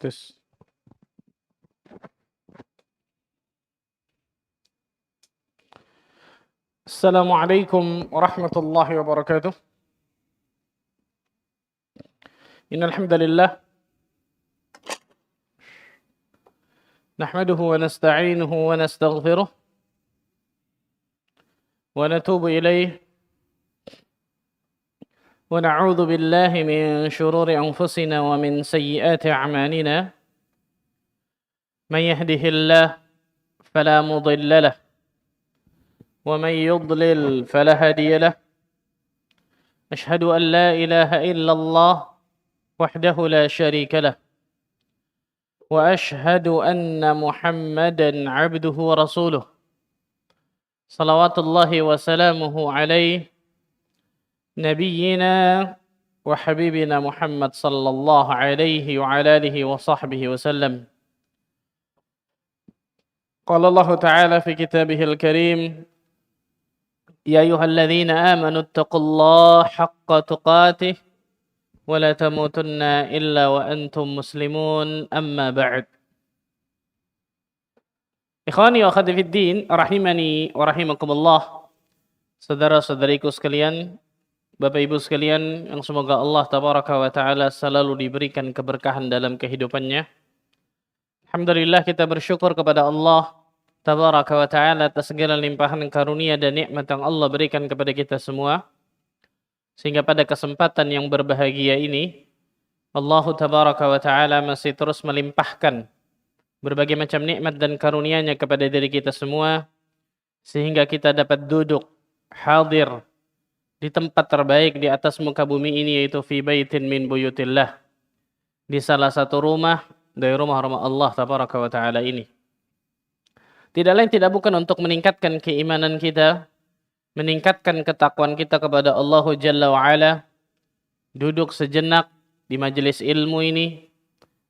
Tes. Assalamualaikum warahmatullahi wabarakatuh. Innal hamdalillah nahmaduhu wa nasta'inuhu wa nastaghfiruh wa natubu ilayh wa na'udzu billahi min shururi anfusina wa min sayyiati a'malina. Man yahdihillahu fala mudilla lahu ومن يضلل فلا هادي له أشهد أن لا إله إلا الله وحده لا شريك له وأشهد أن محمدا عبده ورسوله صلوات الله وسلامه عليه نبينا وحبيبنا محمد صلى الله عليه وعلى آله وصحبه وسلم. قال الله تعالى في كتابه الكريم: يا أيها الذين آمنوا اتقوا الله حق تقاته ولا تموتن إلا وأنتم مسلمون أما بعد. Ikhwani wa akhwati fid din, rahimani wa rahimakumullah. Saudara-saudariku sekalian, Bapak Ibu sekalian yang semoga Allah tabaraka wa taala selalu diberikan keberkahan dalam kehidupannya. Alhamdulillah, kita bersyukur kepada Allah tabaraka wa ta'ala atas segala limpahan karunia dan nikmat yang Allah berikan kepada kita semua. Sehingga pada kesempatan yang berbahagia ini, Allah tabaraka wa ta'ala masih terus melimpahkan berbagai macam nikmat dan karunia-Nya kepada diri kita semua. Sehingga kita dapat duduk, hadir di tempat terbaik di atas muka bumi ini, yaitu fi baitin min buyutillah. Di salah satu rumah dari rumah-rumah Allah tabaraka wa ta'ala ini. Tidak lain tidak bukan untuk meningkatkan keimanan kita, meningkatkan ketakwaan kita kepada Allah Jalla wa'ala, duduk sejenak di majelis ilmu ini,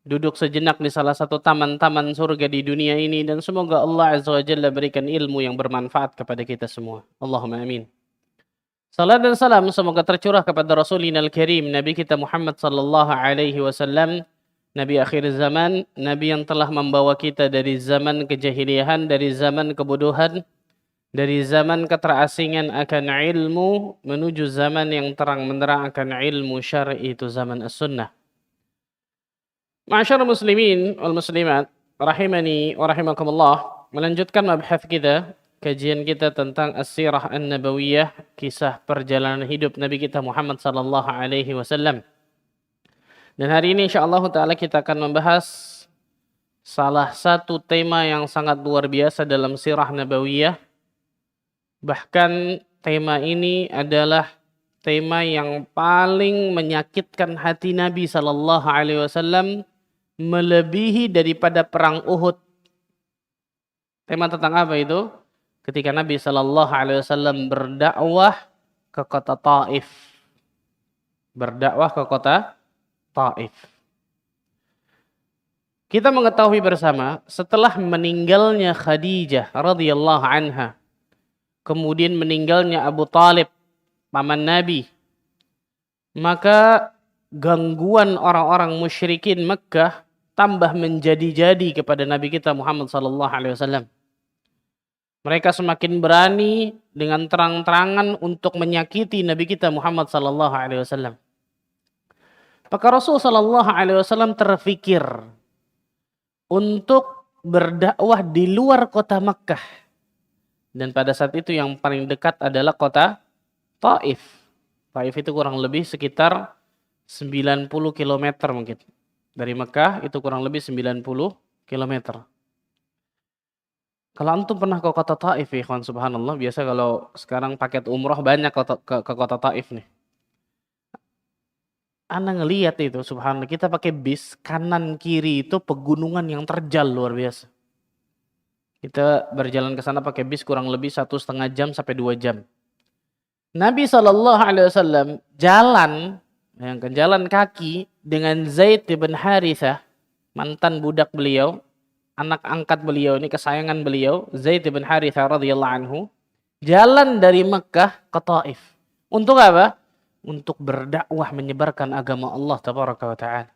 duduk sejenak di salah satu taman-taman surga di dunia ini, dan semoga Allah Azza wa Jalla berikan ilmu yang bermanfaat kepada kita semua. Allahumma amin. Salam dan salam semoga tercurah kepada Rasulina Al-Karim, Nabi kita Muhammad sallallahu alaihi wasallam, Nabi akhir zaman, Nabi yang telah membawa kita dari zaman kejahiliahan, dari zaman kebodohan, dari zaman keterasingan akan ilmu, menuju zaman yang terang menderang akan ilmu syar'i, itu zaman as-sunnah. Ma'asyarul muslimin wal muslimat, rahimani wa rahimakumullah, melanjutkan mabhath kita, kajian kita tentang as-sirah an-nabawiyah, kisah perjalanan hidup Nabi kita Muhammad sallallahu alaihi wasallam. Dan hari ini insyaAllah ta'ala kita akan membahas salah satu tema yang sangat luar biasa dalam sirah nabawiyah. Bahkan tema ini adalah tema yang paling menyakitkan hati Nabi SAW, melebihi daripada perang Uhud. Tema tentang apa itu? Ketika Nabi SAW berdakwah ke kota Taif. Berdakwah ke kota Taif. Kita mengetahui bersama, setelah meninggalnya Khadijah radhiyallahu anha, kemudian meninggalnya Abu Talib, paman Nabi, maka gangguan orang-orang musyrikin Mekkah tambah menjadi-jadi kepada Nabi kita Muhammad sallallahu alaihi wasallam. Mereka semakin berani dengan terang-terangan untuk menyakiti Nabi kita Muhammad sallallahu alaihi wasallam. Maka Rasul sallallahu alaihi wasallam terfikir untuk berdakwah di luar kota Makkah. Dan pada saat itu yang paling dekat adalah kota Taif. Taif itu kurang lebih sekitar 90 km mungkin. Dari Makkah itu kurang lebih 90 km. Kalau antum pernah ke kota Taif, ya ikhwan, subhanallah, biasa kalau sekarang paket umroh banyak ke kota Taif nih. Ana ngelihat itu, subhanallah, kita pakai bis, kanan kiri itu pegunungan yang terjal luar biasa. Kita berjalan ke sana pakai bis kurang lebih 1,5 jam sampai 2 jam. Nabi SAW jalan kaki dengan Zaid bin Harithah, mantan budak beliau, anak angkat beliau ini, kesayangan beliau, Zaid bin Harithah radhiyallahu anhu, jalan dari Mekah ke Taif. Untuk apa? Untuk berdakwah menyebarkan agama Allah tabaraka wa ta'ala.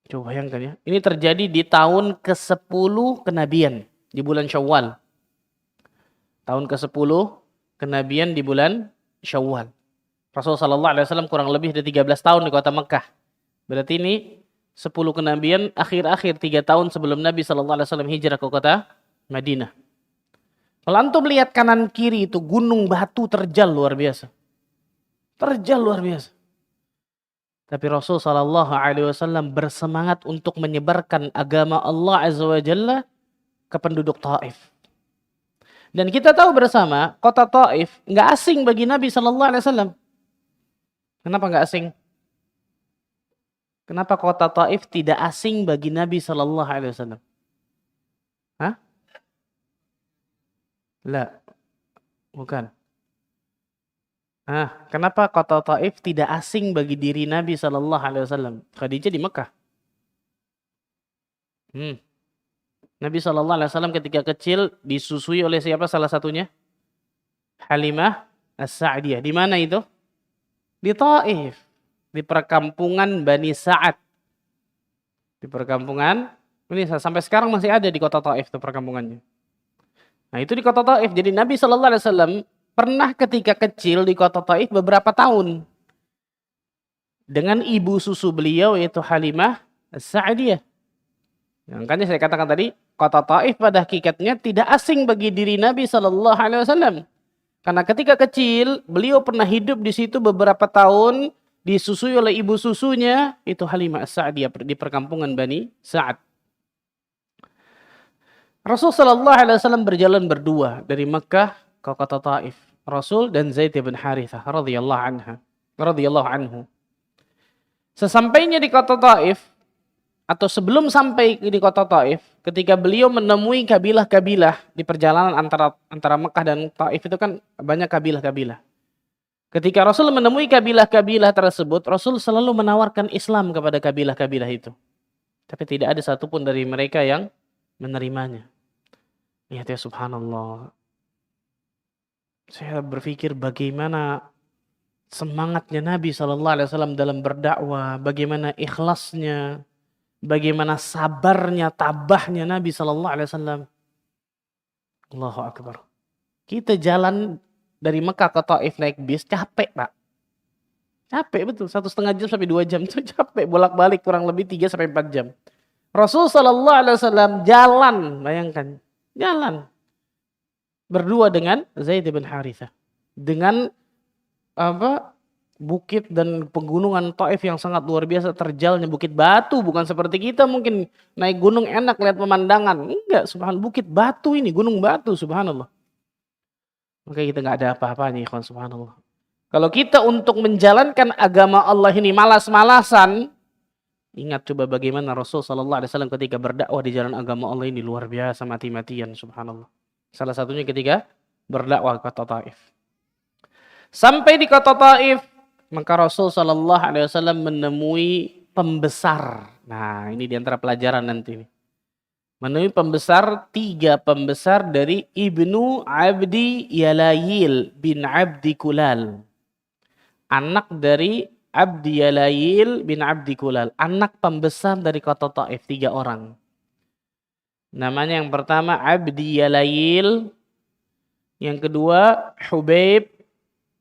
Coba bayangkan ya. Ini terjadi di tahun ke-10 kenabian. Di bulan Syawal. Tahun ke-10 kenabian di bulan Syawal. Rasulullah SAW kurang lebih dari 13 tahun di kota Mekah. Berarti ini 10 kenabian akhir-akhir 3 tahun sebelum Nabi SAW hijrah ke kota Madinah. Kalau antum lihat kanan kiri itu gunung batu terjal luar biasa. Terjal luar biasa. Tapi Rasul SAW bersemangat untuk menyebarkan agama Allah Azza wa Jalla ke penduduk Taif. Dan kita tahu bersama kota Taif nggak asing bagi Nabi SAW. Kenapa nggak asing? Kenapa kota Taif tidak asing bagi Nabi SAW? Hah? Lah, bukan. Kenapa kota Taif tidak asing bagi diri Nabi SAW? Khadijah di Mekah. Nabi SAW ketika kecil disusui oleh siapa salah satunya? Halimah As-Sa'diyah. Di mana itu? Di Taif. Di perkampungan Bani Sa'ad. Di perkampungan ini sampai sekarang masih ada di kota Taif itu perkampungannya. Nah itu di kota Taif. Jadi Nabi SAW pernah ketika kecil di kota Taif beberapa tahun. Dengan ibu susu beliau yaitu Halimah As-Sa'diyah. Makanya saya katakan tadi, kota Taif pada hakikatnya tidak asing bagi diri Nabi SAW. Karena ketika kecil, beliau pernah hidup di situ beberapa tahun, disusui oleh ibu susunya, itu Halimah As-Sa'diyah di perkampungan Bani Sa'ad. Rasulullah SAW berjalan berdua dari Mekah ke kota Taif. Rasul dan Zaid bin Harithah radhiyallahu anhu. Sesampainya di kota Taif, atau sebelum sampai di kota Taif, ketika beliau menemui kabilah-kabilah di perjalanan antara Mekah dan Taif itu kan banyak kabilah-kabilah. Ketika Rasul menemui kabilah-kabilah tersebut, Rasul selalu menawarkan Islam kepada kabilah-kabilah itu. Tapi tidak ada satupun dari mereka yang menerimanya. Lihat ya subhanallah. Saya berpikir bagaimana semangatnya Nabi SAW dalam berdakwah, bagaimana ikhlasnya, bagaimana sabarnya, tabahnya Nabi SAW. Allahu Akbar. Kita jalan dari Mekah ke Taif naik bis, capek Pak. Capek betul, 1,5 jam sampai 2 jam. Itu capek, bolak-balik kurang lebih 3 sampai 4 jam. Rasulullah SAW jalan, bayangkan. Jalan. Berdua dengan Zaid bin Harithah. Dengan bukit dan pegunungan Taif yang sangat luar biasa, terjalnya bukit batu, bukan seperti kita mungkin naik gunung enak lihat pemandangan. Enggak, subhanallah, bukit batu ini, gunung batu, subhanallah. Maka kita enggak ada apa-apanya, ikhwan, subhanallah. Kalau kita untuk menjalankan agama Allah ini malas-malasan, ingat coba bagaimana Rasul sallallahu alaihi wasallam ketika berdakwah di jalan agama Allah ini luar biasa, mati-matian, subhanallah. Salah satunya ketika berdakwah ke kota Taif. Sampai di kota Taif, maka Rasul sallallahu alaihi wasallam menemui pembesar. Nah, ini di antara pelajaran nanti. Menemui pembesar, 3 pembesar dari Ibnu Abdi Yalayil bin Abdi Kulal. Anak dari Abdi Yalayil bin Abdi Kulal. Anak pembesar dari kota Taif, 3 orang. Namanya yang pertama Abdi Yalayil. Yang kedua Hubaib.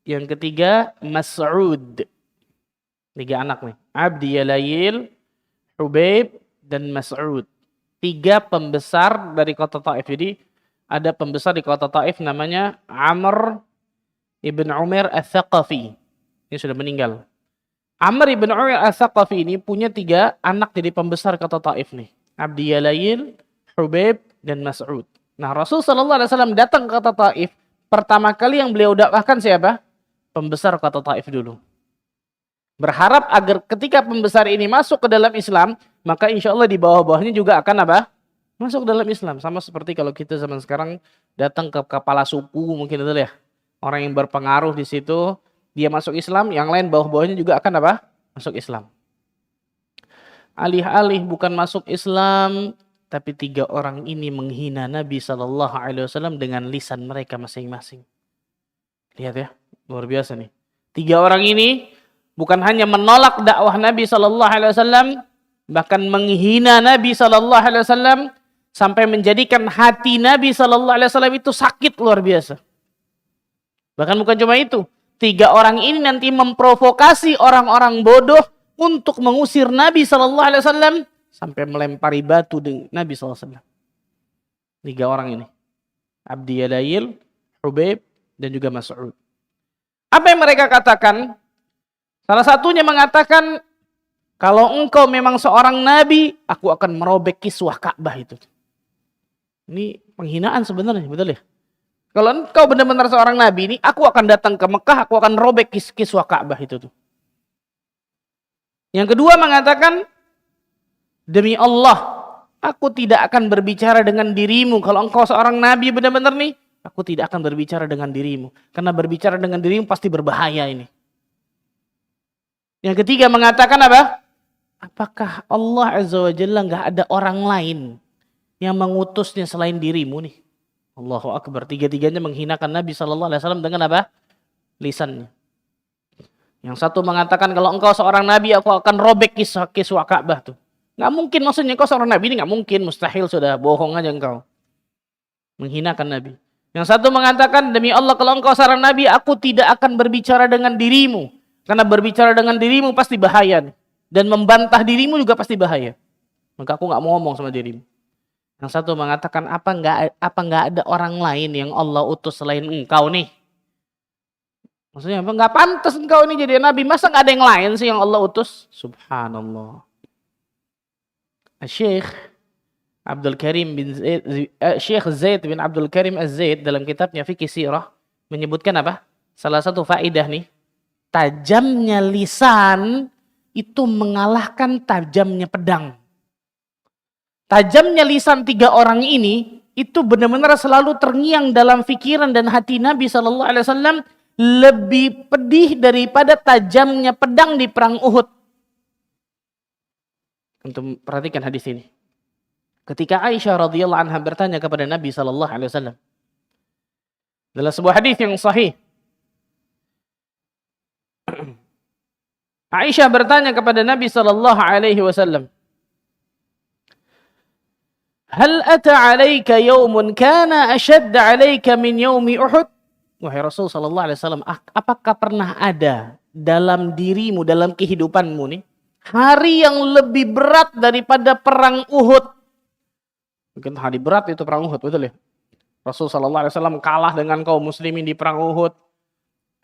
Yang ketiga Mas'ud. 3 anak nih. Abdi Yalayil, Hubaib, dan Mas'ud. 3 pembesar dari kota Taif. Jadi ada pembesar di kota Taif namanya Amr ibn Umar Al-Thaqafi. Ini sudah meninggal. Amr ibn Umar Al-Thaqafi ini punya 3 anak jadi pembesar kota Taif nih. Abdi Yalayil, Hubaib, dan Mas'ud. Nah, Rasul sallallahu alaihi wasallam datang ke kota Taif. Pertama kali yang beliau dakwahkan siapa? Pembesar kota Taif dulu. Berharap agar ketika pembesar ini masuk ke dalam Islam, maka insya Allah di bawah-bawahnya juga akan apa? Masuk ke dalam Islam. Sama seperti kalau kita zaman sekarang datang ke kepala suku mungkin itu ya. Orang yang berpengaruh di situ, dia masuk Islam, yang lain bawah-bawahnya juga akan apa? Masuk Islam. Alih-alih bukan masuk Islam, tapi 3 orang ini menghina Nabi SAW dengan lisan mereka masing-masing. Lihat ya, luar biasa nih. 3 orang ini bukan hanya menolak dakwah Nabi SAW, bahkan menghina Nabi sallallahu alaihi wasallam sampai menjadikan hati Nabi sallallahu alaihi wasallam itu sakit luar biasa. Bahkan bukan cuma itu, 3 orang ini nanti memprovokasi orang-orang bodoh untuk mengusir Nabi sallallahu alaihi wasallam sampai melempari batu dengan Nabi sallallahu alaihi wasallam. 3 orang ini, Abdi Yalayil, Hubaib, dan juga Mas'ud. Apa yang mereka katakan? Salah satunya mengatakan, kalau engkau memang seorang nabi, aku akan merobek kiswah Ka'bah itu. Ini penghinaan sebenarnya, betul ya? Kalau engkau benar-benar seorang nabi ini, aku akan datang ke Mekah, aku akan robek kiswah Ka'bah itu tuh. Yang kedua mengatakan, demi Allah, aku tidak akan berbicara dengan dirimu. Kalau engkau seorang nabi benar-benar nih, aku tidak akan berbicara dengan dirimu. Karena berbicara dengan dirimu pasti berbahaya ini. Yang ketiga mengatakan apa? Apakah Allah Azza wa Jalla nggak ada orang lain yang mengutusnya selain dirimu nih? Allahu Akbar. Tiga-tiganya menghinakan Nabi Sallallahu Alaihi Wasallam dengan apa? Lisannya. Yang satu mengatakan kalau engkau seorang nabi aku akan robek kiswah Ka'bah tuh. Nggak mungkin, maksudnya engkau seorang nabi ini nggak mungkin, mustahil, sudah bohong aja engkau. Menghinakan Nabi. Yang satu mengatakan demi Allah kalau engkau seorang nabi aku tidak akan berbicara dengan dirimu. Karena berbicara dengan dirimu pasti bahaya. Dan membantah dirimu juga pasti bahaya. Maka aku nggak mau ngomong sama dirimu. Yang satu mengatakan apa nggak ada orang lain yang Allah utus selain engkau nih? Maksudnya apa? Nggak pantas engkau ini jadi nabi. Masa nggak ada yang lain sih yang Allah utus? Subhanallah. Syekh Abdul Karim bin Zaid, Syekh Zaid bin Abdul Karim Az-Zaid dalam kitabnya Fiqh Sirah menyebutkan apa? Salah satu faedah nih. Tajamnya lisan itu mengalahkan tajamnya pedang. Tajamnya lisan 3 orang ini itu benar-benar selalu terngiang dalam pikiran dan hati Nabi Sallallahu Alaihi Wasallam lebih pedih daripada tajamnya pedang di perang Uhud. Untuk perhatikan hadis ini. Ketika Aisyah radhiyallahu anha bertanya kepada Nabi Sallallahu Alaihi Wasallam dalam sebuah hadis yang sahih. Aisyah bertanya kepada Nabi sallallahu alaihi wasallam, "Hal ata 'alaika yawmun kana ashadd 'alaika min yaumi Uhud?" Wahai Rasul sallallahu alaihi wasallam, apakah pernah ada dalam dirimu, dalam kehidupanmu nih, hari yang lebih berat daripada perang Uhud? Mungkin hari berat itu perang Uhud, betul ya? Rasul sallallahu alaihi wasallam kalah dengan kaum muslimin di perang Uhud.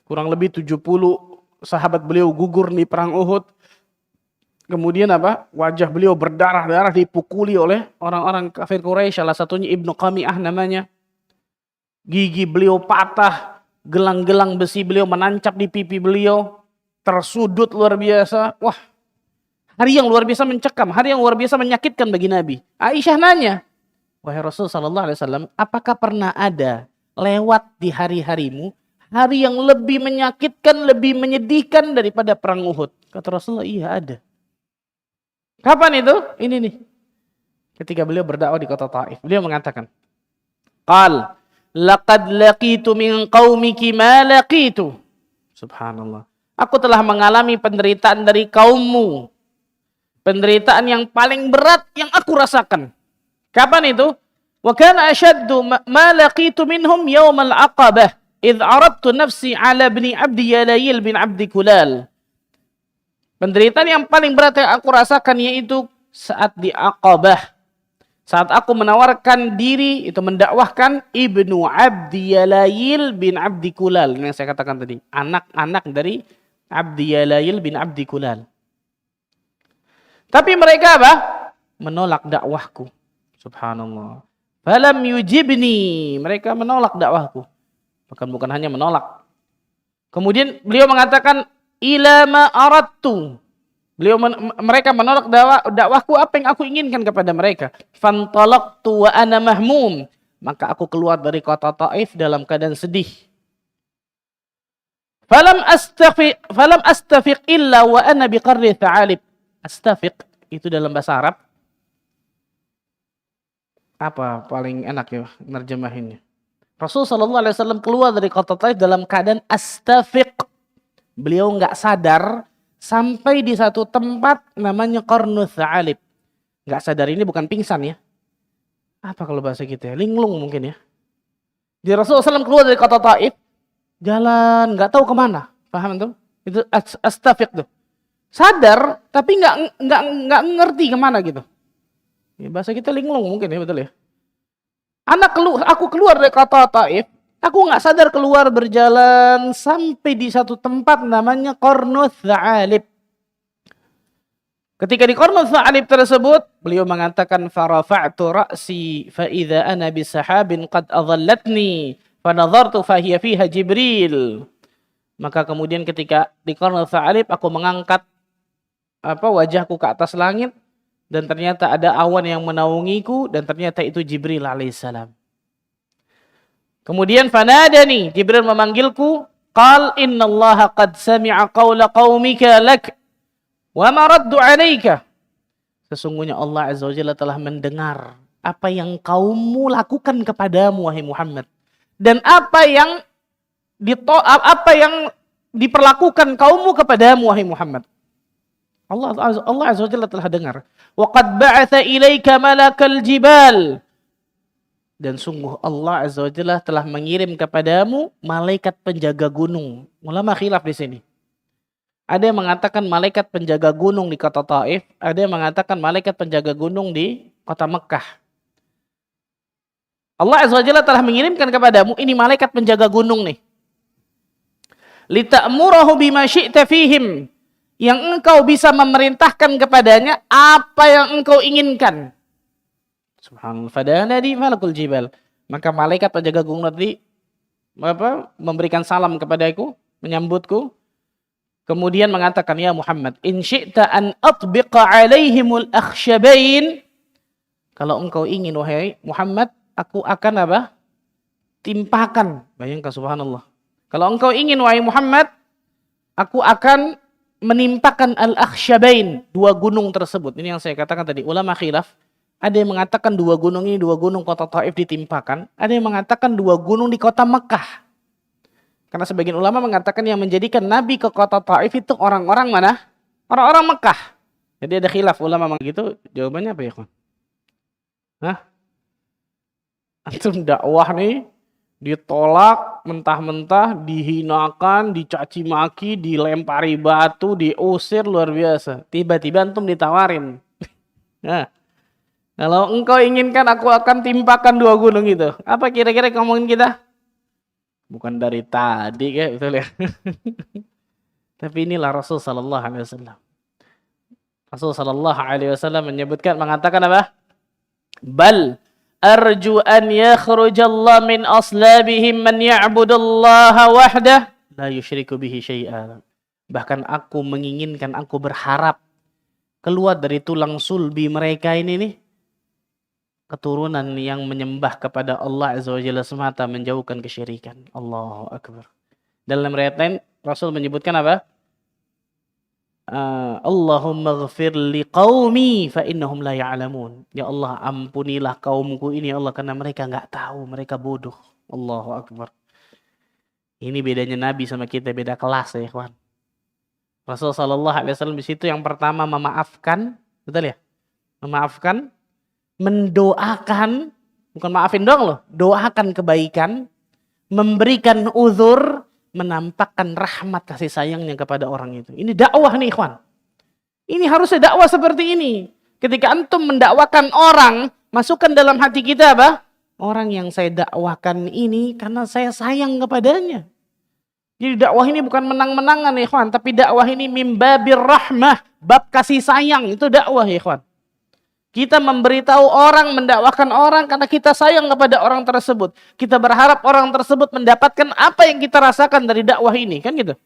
Kurang lebih 70 sahabat beliau gugur di perang Uhud. Kemudian apa? Wajah beliau berdarah-darah dipukuli oleh orang-orang kafir Quraisy, salah satunya Ibnu Qami'ah namanya. Gigi beliau patah, gelang-gelang besi beliau menancap di pipi beliau, tersudut luar biasa. Wah, hari yang luar biasa mencekam, hari yang luar biasa menyakitkan bagi Nabi. Aisyah nanya, wahai Rasul sallallahu alaihi wasallam, apakah pernah ada lewat di hari-harimu hari yang lebih menyakitkan, lebih menyedihkan daripada perang Uhud? Kata Rasulullah, iya ada. Kapan itu? Ini nih. Ketika beliau berdakwah di kota Taif. Beliau mengatakan, Qal, laqad laqitu min qaumiki ma laqitu. Subhanallah. Aku telah mengalami penderitaan dari kaummu. Penderitaan yang paling berat yang aku rasakan. Kapan itu? Wa kana ashaddu ma laqitu minhum yawmal aqabah. إذ أردت نفسي على ابن عبد يلايل bin Abdi Kulal. Penderitaan yang paling berat yang aku rasakan yaitu saat di Aqabah. Saat aku menawarkan diri, itu mendakwahkan Ibnu Abdi Yalayil bin Abdi Kulal. Yang saya katakan tadi. Anak-anak dari Abdi Yalayil bin Abdi Kulal. Tapi mereka apa? Menolak dakwahku. Subhanallah. Falam yujibni. Mereka menolak dakwahku. Bukan hanya menolak. Kemudian beliau mengatakan ila ma aradtu. Mereka menolak dakwahku apa yang aku inginkan kepada mereka. Fantalaqtu wa ana mahmum. Maka aku keluar dari kota Taif dalam keadaan sedih. Falam astafiq illa wa ana biqarri tha'alib. Astafiq itu dalam bahasa Arab. Apa paling enak ya nerjemahinnya? Rasul sallallahu alaihi wasallam keluar dari kota Taif dalam keadaan astafiq. Beliau enggak sadar sampai di satu tempat namanya Qarnus Tha'alib. Nggak sadar, ini bukan pingsan ya. Apa kalau bahasa kita ya? Linglung mungkin ya. Di Rasulullah SAW keluar dari kota Taif, jalan nggak tahu kemana. Paham tuh? Itu astafiq tuh. Sadar tapi nggak ngerti kemana gitu. Ya, bahasa kita linglung mungkin ya, betul ya. Aku keluar dari kota Taif, aku nggak sadar keluar berjalan sampai di satu tempat namanya Qarnus Tha'alib. Ketika di Qarnus Tha'alib tersebut, beliau mengatakan farafa'tu ra'si fa idza ana bisahabin qad adhallatni fa nadhartu fa hiya fiha Jibril. Maka kemudian ketika di Qarnus Tha'alib aku mengangkat wajahku ke atas langit dan ternyata ada awan yang menaungiku dan ternyata itu Jibril alaihissalam. Kemudian fanadani, Jibril memanggilku, qal innallaha qad sami'a qawla qaumika lak wa ma raddu 'alaika. Sesungguhnya Allah Azza wa Jalla telah mendengar apa yang kaummu lakukan kepadamu wahai Muhammad dan apa yang diperlakukan kaummu kepadamu wahai Muhammad. Allah Azza wa Jalla telah dengar. Wa qad ba'atha ilaika malakal jibal. Dan sungguh Allah Azza wa Jalla telah mengirim kepadamu malaikat penjaga gunung. Ulama khilaf di sini. Ada yang mengatakan malaikat penjaga gunung di kota Taif, ada yang mengatakan malaikat penjaga gunung di kota Mekah. Allah Azza wa Jalla telah mengirimkan kepadamu ini malaikat penjaga gunung nih. Lita'murahu bima syi'ta fihim. Yang engkau bisa memerintahkan kepadanya apa yang engkau inginkan. Subhanallah. Fadanadi malakul jibal. Maka malaikat penjaga gunung tadi memberikan salam kepadaku, menyambutku. Kemudian mengatakan, ya Muhammad, in syi'ta an atbiqa alaihimul akhsyabain. Kalau engkau ingin wahai Muhammad, aku akan timpakan. Bayangkan subhanallah. Kalau engkau ingin wahai Muhammad, aku akan menimpakan al-akhsyabain, dua gunung tersebut. Ini yang saya katakan tadi, ulama khilaf. Ada yang mengatakan dua gunung ini, dua gunung kota Taif ditimpakan. Ada yang mengatakan dua gunung di kota Mekah. Karena sebagian ulama mengatakan yang menjadikan Nabi ke kota Taif itu orang-orang mana? Orang-orang Mekah. Jadi ada khilaf ulama begitu. Jawabannya apa ya, kawan? Hah? Antum dakwah nih ditolak mentah-mentah, dihinakan, dicaci maki, dilempari batu, diusir luar biasa. Tiba-tiba antum ditawarin. Nah, kalau engkau inginkan aku akan timpakan dua gunung itu. Apa kira-kira ngomongin kita? Bukan dari tadi kayak betul ya. Tapi inilah Rasul sallallahu alaihi wasallam. Rasul sallallahu alaihi wasallam mengatakan apa? Bal arju an yakhrujallahu min aslabihim man ya'budullaha wahdah la yusyriku bihi syai'a. Bahkan aku menginginkan, aku berharap keluar dari tulang sulbi mereka ini nih, keturunan yang menyembah kepada Allah Azza wa Jalla semata, menjauhkan kesyirikan. Allahu Akbar. Dalam riwayat lain Rasul menyebutkan apa? Allahumma ghfir li qaumi fa innahum la ya'lamun. Ya Allah, ampunilah kaumku ini ya Allah, karena mereka enggak tahu, mereka bodoh. Allahu Akbar. Ini bedanya Nabi sama kita, beda kelas ya, ikhwan. Rasul sallallahu alaihi wasallam di situ yang pertama memaafkan, betul ya? Memaafkan, mendoakan, bukan maafin doang loh, doakan kebaikan, memberikan uzur, menampakkan rahmat kasih sayangnya kepada orang itu. Ini dakwah nih ikhwan. Ini harusnya dakwah seperti ini. Ketika antum mendakwakan orang, masukkan dalam hati kita apa? Orang yang saya dakwakan ini karena saya sayang kepadanya. Jadi dakwah ini bukan menang-menangan ikhwan, tapi dakwah ini mimbabir rahmah, bab kasih sayang, itu dakwah ikhwan. Kita memberitahu orang, mendakwakan orang karena kita sayang kepada orang tersebut. Kita berharap orang tersebut mendapatkan apa yang kita rasakan dari dakwah ini, kan gitu.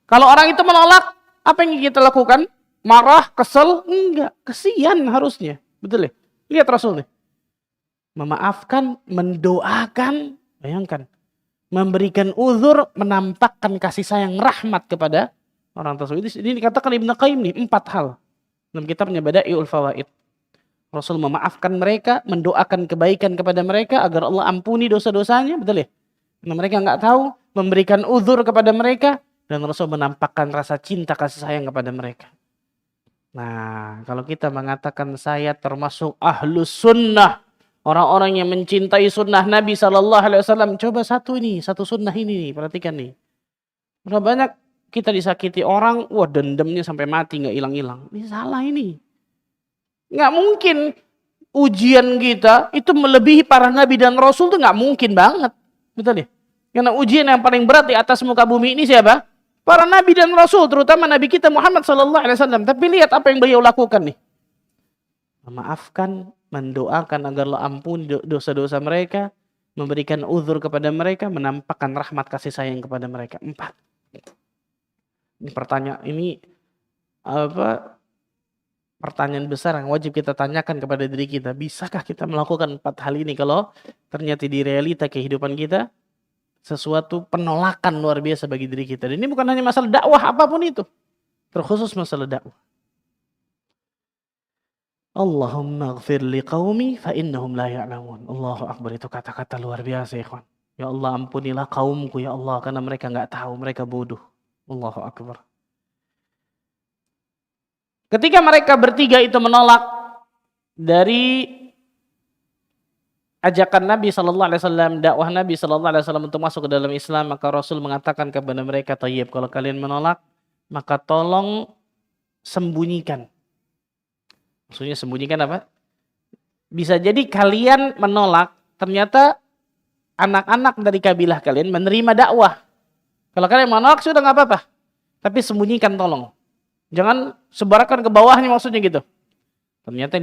Kalau orang itu menolak, apa yang kita lakukan? Marah, kesel? Enggak, kesian harusnya. Betul ya? Lihat Rasul nih. Memaafkan, mendoakan, bayangkan. Memberikan uzur, menampakkan kasih sayang, rahmat kepada orang tersebut. Ini dikatakan Ibnu Qayyim nih, 4 hal. Dalam kitabnya Bada'iul Fawaid. Rasul memaafkan mereka, mendoakan kebaikan kepada mereka agar Allah ampuni dosa-dosanya, betul ya? Karena mereka enggak tahu, memberikan uzur kepada mereka, dan Rasul menampakkan rasa cinta kasih sayang kepada mereka. Nah, kalau kita mengatakan saya termasuk ahlus sunnah, orang-orang yang mencintai sunnah Nabi SAW, coba satu sunnah ini nih, perhatikan nih. Berapa banyak kita disakiti orang, wah dendamnya sampai mati nggak hilang-hilang. Ini salah ini. Nggak mungkin ujian kita itu melebihi para Nabi dan Rasul, tuh nggak mungkin banget. Betul ya? Karena ujian yang paling berat di atas muka bumi ini siapa? Para Nabi dan Rasul, terutama Nabi kita Muhammad SAW. Tapi lihat apa yang beliau lakukan nih. Memaafkan, mendoakan agar Allah ampuni dosa-dosa mereka, memberikan uzur kepada mereka, menampakkan rahmat kasih sayang kepada mereka. 4. Ini pertanyaan besar yang wajib kita tanyakan kepada diri kita. Bisakah kita melakukan 4 hal ini kalau ternyata di realita kehidupan kita sesuatu penolakan luar biasa bagi diri kita. Dan ini bukan hanya masalah dakwah apapun itu. Terkhusus masalah dakwah. Allahumma ighfir li qaumi fa innahum la ya'lamun. Allahu akbar, itu kata-kata luar biasa, ikhwan. Ya Allah, ampunilah kaumku ya Allah karena mereka enggak tahu, mereka bodoh. Allahu akbar. Ketika mereka bertiga itu menolak dari ajakan Nabi SAW, dakwah Nabi SAW untuk masuk ke dalam Islam, maka Rasul mengatakan kepada mereka, "Thayyib, kalau kalian menolak, maka tolong sembunyikan." Maksudnya sembunyikan apa? Bisa jadi kalian menolak, ternyata anak-anak dari kabilah kalian menerima dakwah. Kalau kalian menolak sudah nggak apa-apa, tapi sembunyikan tolong. Jangan sebarkan ke bawahnya, maksudnya gitu. Ternyata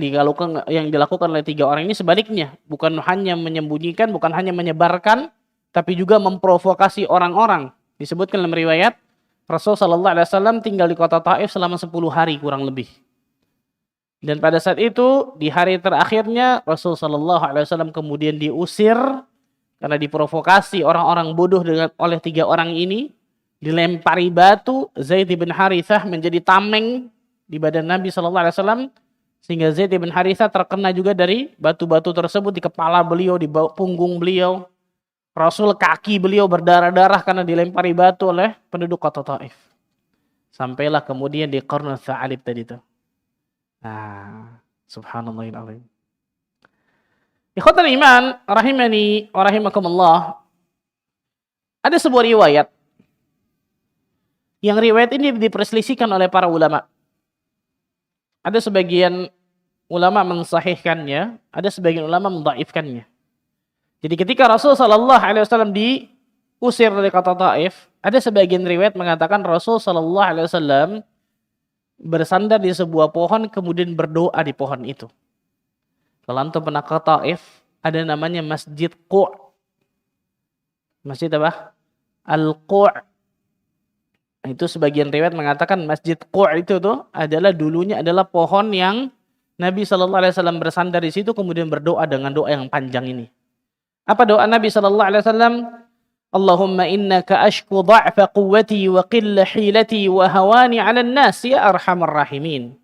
yang dilakukan oleh 3 orang ini sebaliknya. Bukan hanya menyembunyikan, bukan hanya menyebarkan, tapi juga memprovokasi orang-orang. Disebutkan dalam riwayat, Rasulullah SAW tinggal di kota Taif selama 10 hari kurang lebih. Dan pada saat itu, di hari terakhirnya, Rasulullah SAW kemudian diusir karena diprovokasi orang-orang bodoh oleh 3 orang ini. Dilempari batu, Zaid bin Harithah menjadi tameng di badan Nabi SAW. Sehingga Zaid bin Harithah terkena juga dari batu-batu tersebut di kepala beliau, di punggung beliau. Rasul kaki beliau berdarah-darah karena dilempari batu oleh penduduk kota Taif. Sampailah kemudian di Qarnul Tha'alib tadi itu. Nah, subhanallahil-azim. Ikhwatal iman, rahimani wa rahimakumullah. Ada sebuah riwayat. Yang riwayat ini diperselisihkan oleh para ulama. Ada sebagian ulama mensahihkannya, ada sebagian ulama mendhaifkannya. Jadi ketika Rasul sallallahu alaihi wasallam diusir dari kota Taif, ada sebagian riwayat mengatakan Rasul sallallahu alaihi wasallam bersandar di sebuah pohon kemudian berdoa di pohon itu. Kalau antum pernah ke Taif, ada namanya Masjid Qu'. Masjid apa? Al-Qu'. Itu sebagian riwayat mengatakan Masjid Qu' itu tuh dulunya adalah pohon yang Nabi SAW bersandar di situ kemudian berdoa dengan doa yang panjang ini. Apa doa Nabi SAW? Allahumma innaka ashku dha'fa quwwati wa qilla hilati wa hawani 'alan nas ya arhamar rahimin.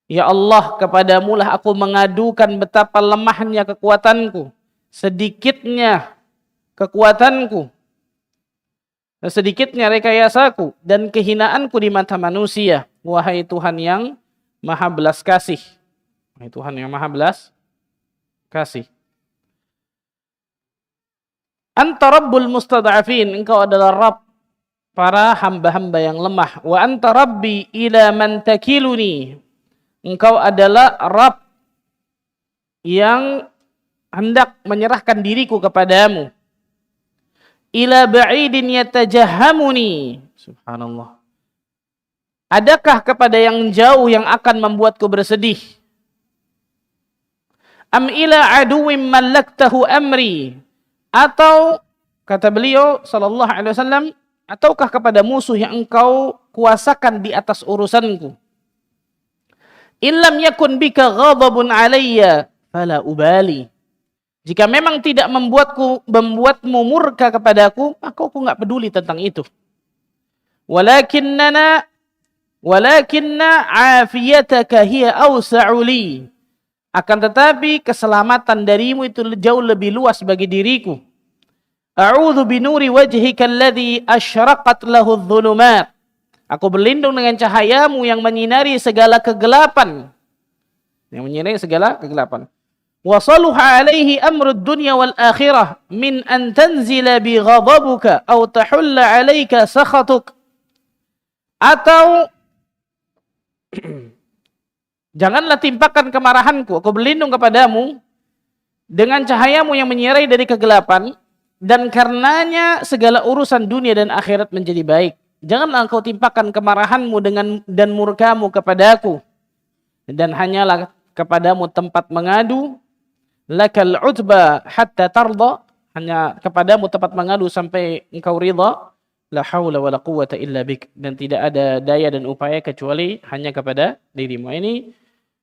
Ya Allah, kepadamu lah aku mengadukan betapa lemahnya kekuatanku, sedikitnya kekuatanku, sedikitnya rekayasaku dan kehinaanku di mata manusia. Wahai Tuhan yang Maha Belas Kasih. Wahai Tuhan yang Maha Belas Kasih. Anta Rabbul Mustad'afin, engkau adalah Rabb para hamba-hamba yang lemah. Wa anta Rabbi ila man takiluni. Engkau adalah Rabb yang hendak menyerahkan diriku kepadamu. Ila ba'idin yatajahamuni. Subhanallah. Adakah kepada yang jauh yang akan membuatku bersedih? Am ila aduwim mallaktahu amri. Atau kata beliau sallallahu alaihi wasallam, ataukah kepada musuh yang engkau kuasakan di atas urusanku? Illam yakun bika ghadabun alayya fala ubali. Jika memang tidak membuatmu murka kepadaku, maka aku enggak peduli tentang itu. Walakinna afiyataka hiya awsa'u li. Akan tetapi keselamatan darimu itu jauh lebih luas bagi diriku. A'udzu binuri wajhika alladhi asyraqat lahu adh-dhulumat. Aku berlindung dengan cahayamu yang menyinari segala kegelapan. Yang menyinari segala kegelapan. Wa saluha alaihi amrud dunya wal akhirah min an tanzila bi ghadabuka aw tahulla alaika sakhatuk. Atau janganlah timpakan kemarahanku. Aku berlindung kepadamu dengan cahayamu yang menyinari dari kegelapan, dan karenanya segala urusan dunia dan akhirat menjadi baik. Janganlah engkau timpakan kemarahanmu dan murkamu kepadaku, dan hanyalah kepadamu tempat mengadu. Lakal utba hatta tarda, hanya kepadamu tempat mengadu sampai engkau ridha. La haula wala quwwata illa bik, dan tidak ada daya dan upaya kecuali hanya kepada dirimu. Ini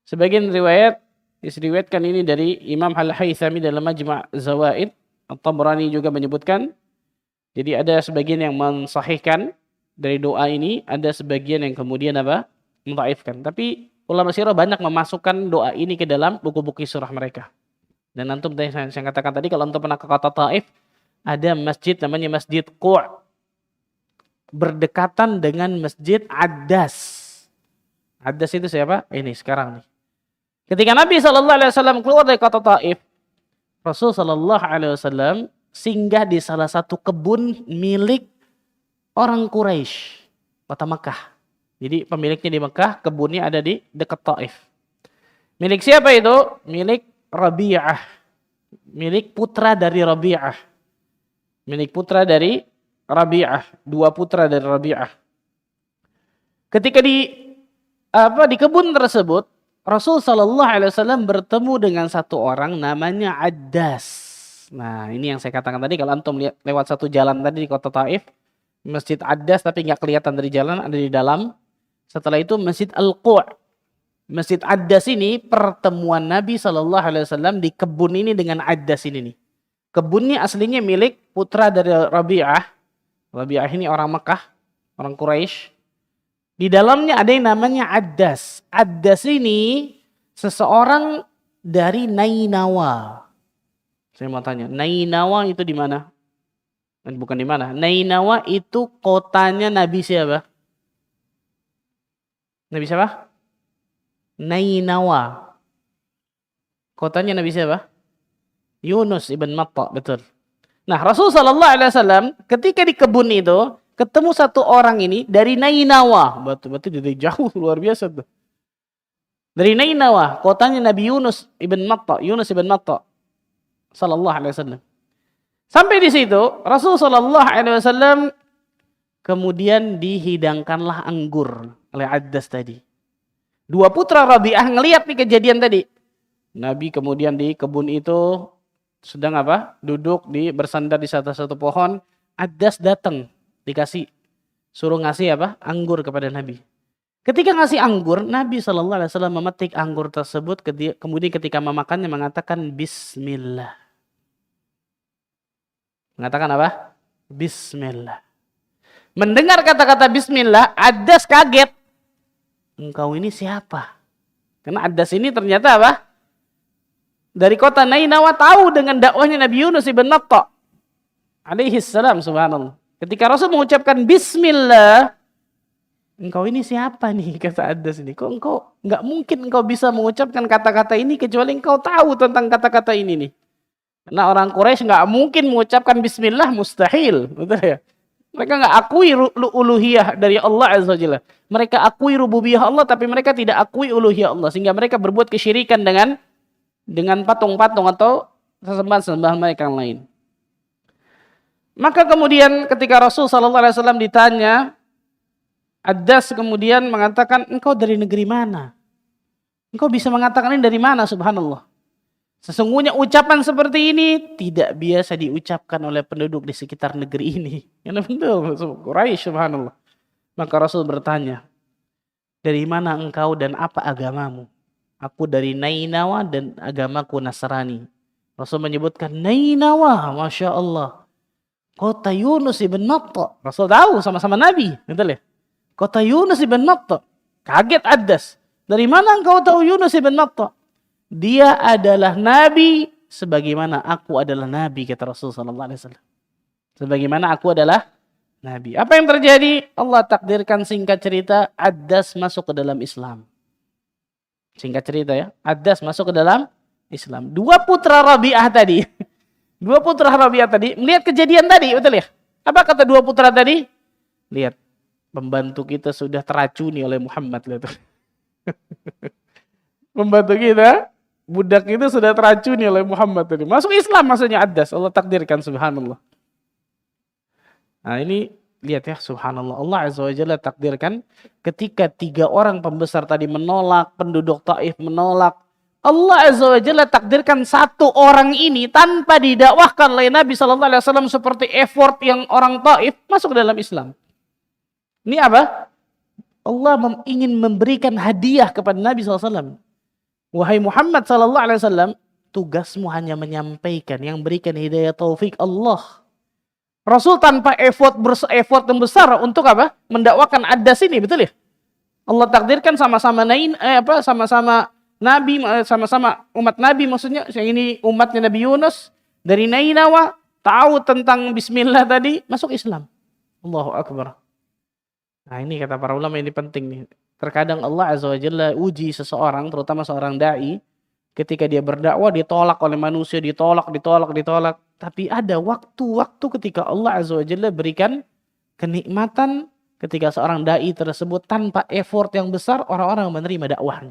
sebagian riwayat diseriwayatkan ini dari Imam Al-Haythami dalam Majma' Zawaid. At-Tabrani juga menyebutkan. Jadi ada sebagian yang mensahihkan dari doa ini, ada sebagian yang kemudian mendhaifkan. Tapi ulama sirah banyak memasukkan doa ini ke dalam buku-buku surah mereka. Dan antum saya katakan tadi, kalau antum pernah ke kota Taif, ada masjid namanya Masjid Qu', berdekatan dengan Masjid Addas. Addas itu siapa? Ini sekarang nih. Ketika Nabi SAW keluar dari kota Taif, Rasul SAW singgah di salah satu kebun milik orang Quraisy, kota Mekah. Jadi pemiliknya di Mekah, kebunnya ada di dekat Taif. Milik siapa itu? Milik Rabi'ah. Milik putra dari Rabi'ah. Milik putra dari Rabi'ah. Dua putra dari Rabi'ah. Ketika di kebun tersebut, Rasul SAW bertemu dengan satu orang namanya Addas. Nah, ini yang saya katakan tadi, kalau antum lewat satu jalan tadi di kota Taif, Masjid Addas tapi nggak kelihatan dari jalan, ada di dalam. Setelah itu Masjid Al-Qu'. Masjid Addas ini pertemuan Nabi SAW di kebun ini dengan Addas ini nih. Kebunnya aslinya milik putra dari Rabi'ah. Rabi'ah ini orang Mekah, orang Quraisy. Di dalamnya ada yang namanya Addas. Addas ini seseorang dari Nainawa. Saya mau tanya, Nainawa itu di mana? Bukan di mana. Nainawa itu kotanya Nabi siapa? Nabi siapa? Nainawa. Kotanya Nabi siapa? Yunus ibn Matta, betul. Nah, Rasulullah SAW ketika di kebun itu ketemu satu orang ini dari Nainawa. Betul dari jauh, luar biasa tuh. Dari Nainawa, kotanya Nabi Yunus ibn Matta, sallallahu alaihi wasallam. Sampai di situ Rasulullah SAW kemudian dihidangkanlah anggur oleh Addas tadi. Dua putra Rabi'ah ngelihat nih kejadian tadi. Nabi kemudian di kebun itu sedang duduk bersandar di satu pohon. Addas datang, suruh ngasih anggur kepada Nabi. Ketika ngasih anggur, Nabi SAW memetik anggur tersebut, kemudian ketika memakannya mengatakan Bismillah. Mengatakan apa? Bismillah. Mendengar kata-kata Bismillah, Addas kaget. Engkau ini siapa? Karena Addas ini ternyata dari kota Nainawa, tahu dengan dakwahnya Nabi Yunus ibn Matta alaihi salam, subhanallah. Ketika Rasul mengucapkan Bismillah, engkau ini siapa nih, kata Addas ini. Kok engkau nggak mungkin engkau bisa mengucapkan kata-kata ini kecuali engkau tahu tentang kata-kata ini nih. Karena orang Quraisy nggak mungkin mengucapkan Bismillah, mustahil, betul ya. Mereka nggak akui uluhiyah dari Allah Azza wa Jalla. Mereka akui rububiyah Allah, tapi mereka tidak akui uluhiyah Allah, sehingga mereka berbuat kesyirikan dengan patung-patung atau sesembahan-sesembahan mereka yang lain. Maka kemudian ketika Rasul SAW ditanya, Addas kemudian mengatakan, engkau dari negeri mana? Engkau bisa mengatakan ini dari mana, subhanallah. Sesungguhnya ucapan seperti ini tidak biasa diucapkan oleh penduduk di sekitar negeri ini. Yang betul, Quraisy, subhanallah. Maka Rasul bertanya, dari mana engkau dan apa agamamu? Aku dari Nainawa dan agamaku Nasrani. Rasul menyebutkan Nainawa, Masya Allah. Kota Yunus ibn Matta. Rasul tahu sama-sama Nabi. Betul ya? Kota Yunus ibn Matta. Kaget Addas. Dari mana engkau tahu Yunus ibn Matta? Dia adalah Nabi sebagaimana aku adalah Nabi, kata Rasul SAW. Sebagaimana aku adalah nabi. Apa yang terjadi? Allah takdirkan, singkat cerita, Addas masuk ke dalam Islam. Singkat cerita ya, Addas masuk ke dalam Islam. Dua putra Rabi'ah tadi. Dua putra Rabi'ah tadi melihat kejadian tadi, betul ya? Apa kata dua putra tadi? Lihat, pembantu kita sudah teracuni oleh Muhammad. Lihat. Pembantu kita, budak itu sudah teracuni oleh Muhammad tadi. Masuk Islam maksudnya Addas. Allah takdirkan, subhanallah. Nah ini lihat ya, subhanallah. Allah Azza wa Jalla takdirkan ketika 3 orang pembesar tadi menolak, penduduk Taif menolak, Allah Azza wa Jalla takdirkan 1 orang ini tanpa didakwahkan oleh Nabi sallallahu alaihi wasallam seperti effort yang orang Taif masuk ke dalam Islam. Ini apa? Allah ingin memberikan hadiah kepada Nabi sallallahu alaihi wasallam. Wahai Muhammad sallallahu alaihi wasallam, tugasmu hanya menyampaikan, yang berikan hidayah taufik Allah. Rasul tanpa effort yang besar untuk apa? Mendakwakan Addas ini, betul ya? Allah takdirkan sama-sama sama-sama Nabi, sama-sama umat Nabi, maksudnya yang ini umatnya Nabi Yunus dari Nainawa, tahu tentang bismillah tadi, masuk Islam. Allahu Akbar. Nah ini kata para ulama, ini penting nih. Terkadang Allah Azza wa Jalla uji seseorang, terutama seorang da'i, ketika dia berdakwah ditolak oleh manusia, ditolak. Tapi ada waktu-waktu ketika Allah Azza wa Jalla berikan kenikmatan ketika seorang da'i tersebut tanpa effort yang besar, orang-orang menerima dakwahnya.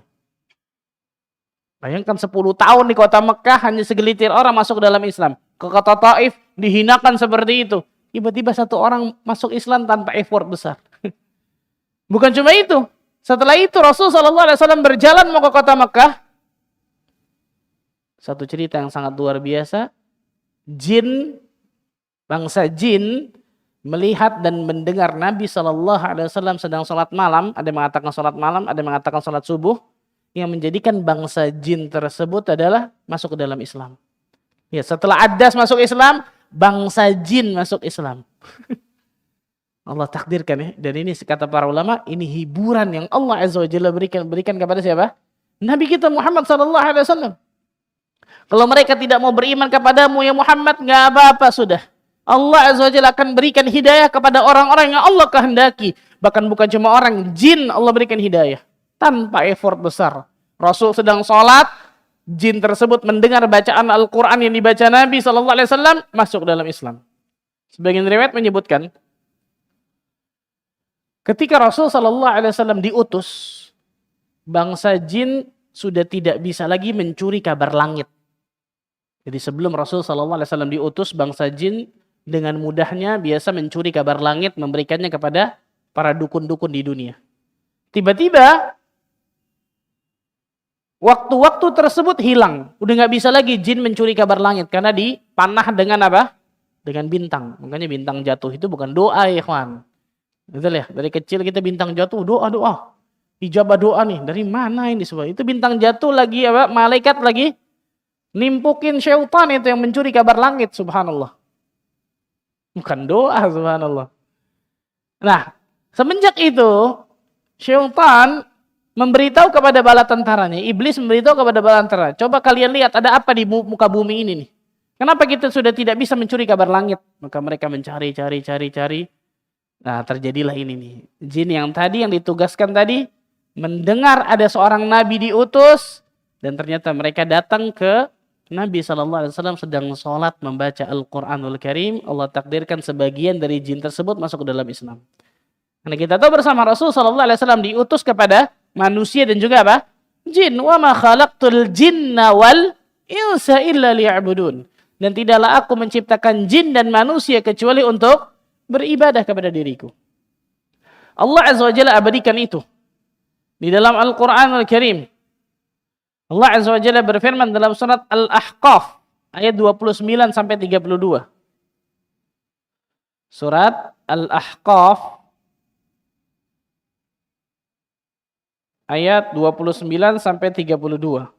Bayangkan 10 tahun di kota Mekah hanya segelitir orang masuk ke dalam Islam. Ke kota Taif dihinakan seperti itu. Tiba-tiba 1 orang masuk Islam tanpa effort besar. Bukan cuma itu. Setelah itu Rasul SAW berjalan mau ke kota Mekah. Satu cerita yang sangat luar biasa. Bangsa jin melihat dan mendengar Nabi SAW sedang sholat malam. Ada yang mengatakan sholat malam, ada yang mengatakan sholat subuh. Yang menjadikan bangsa jin tersebut adalah masuk ke dalam Islam. Ya, setelah Addas masuk Islam, bangsa jin masuk Islam. Allah takdirkan ya. Dan ini kata para ulama, ini hiburan yang Allah Azza wa Jalla berikan kepada siapa? Nabi kita Muhammad SAW. Kalau mereka tidak mau beriman kepadamu ya Muhammad, nggak apa-apa sudah. Allah Azza wa Jalla akan berikan hidayah kepada orang-orang yang Allah kehendaki. Bahkan bukan cuma orang, jin Allah berikan hidayah. Tanpa effort besar. Rasul sedang sholat, jin tersebut mendengar bacaan Al-Quran yang dibaca Nabi SAW, masuk dalam Islam. Sebagian riwayat menyebutkan, ketika Rasul SAW diutus, bangsa jin sudah tidak bisa lagi mencuri kabar langit. Jadi sebelum Rasul SAW diutus, bangsa jin dengan mudahnya biasa mencuri kabar langit, memberikannya kepada para dukun-dukun di dunia. Tiba-tiba, waktu-waktu tersebut hilang. Udah nggak bisa lagi jin mencuri kabar langit. Karena dipanah dengan apa? Dengan bintang. Makanya bintang jatuh itu bukan doa ya ikhwan. Betul ya? Dari kecil kita bintang jatuh, doa. Ijabah doa nih. Dari mana ini semua? Itu bintang jatuh lagi apa? Malaikat lagi nimpukin syaitan itu yang mencuri kabar langit. Subhanallah. Bukan doa, subhanallah. Nah, semenjak itu syaitan memberitahu kepada bala tentaranya. Iblis memberitahu kepada bala tentara. Coba kalian lihat ada apa di muka bumi ini nih. Kenapa kita sudah tidak bisa mencuri kabar langit? Maka mereka mencari. Nah terjadilah ini nih. Jin yang ditugaskan tadi. Mendengar ada seorang nabi diutus. Dan ternyata mereka datang ke Nabi SAW sedang sholat membaca Al-Quranul Karim. Allah takdirkan sebagian dari jin tersebut masuk ke dalam Islam. Karena kita tahu bersama Rasul SAW diutus kepada manusia dan juga apa? Jin. Wa ma khalaqtul jinna wal insa illa liya'budun. Dan tidaklah aku menciptakan jin dan manusia kecuali untuk beribadah kepada diriku. Allah Azza wa Jalla abadikan itu. Di dalam Al-Quran Al-Karim. Allah Azza wa Jalla berfirman dalam surat Al-Ahqaf. Ayat 29 sampai 32. Surat Al-Ahqaf. Ayat 29 sampai 32.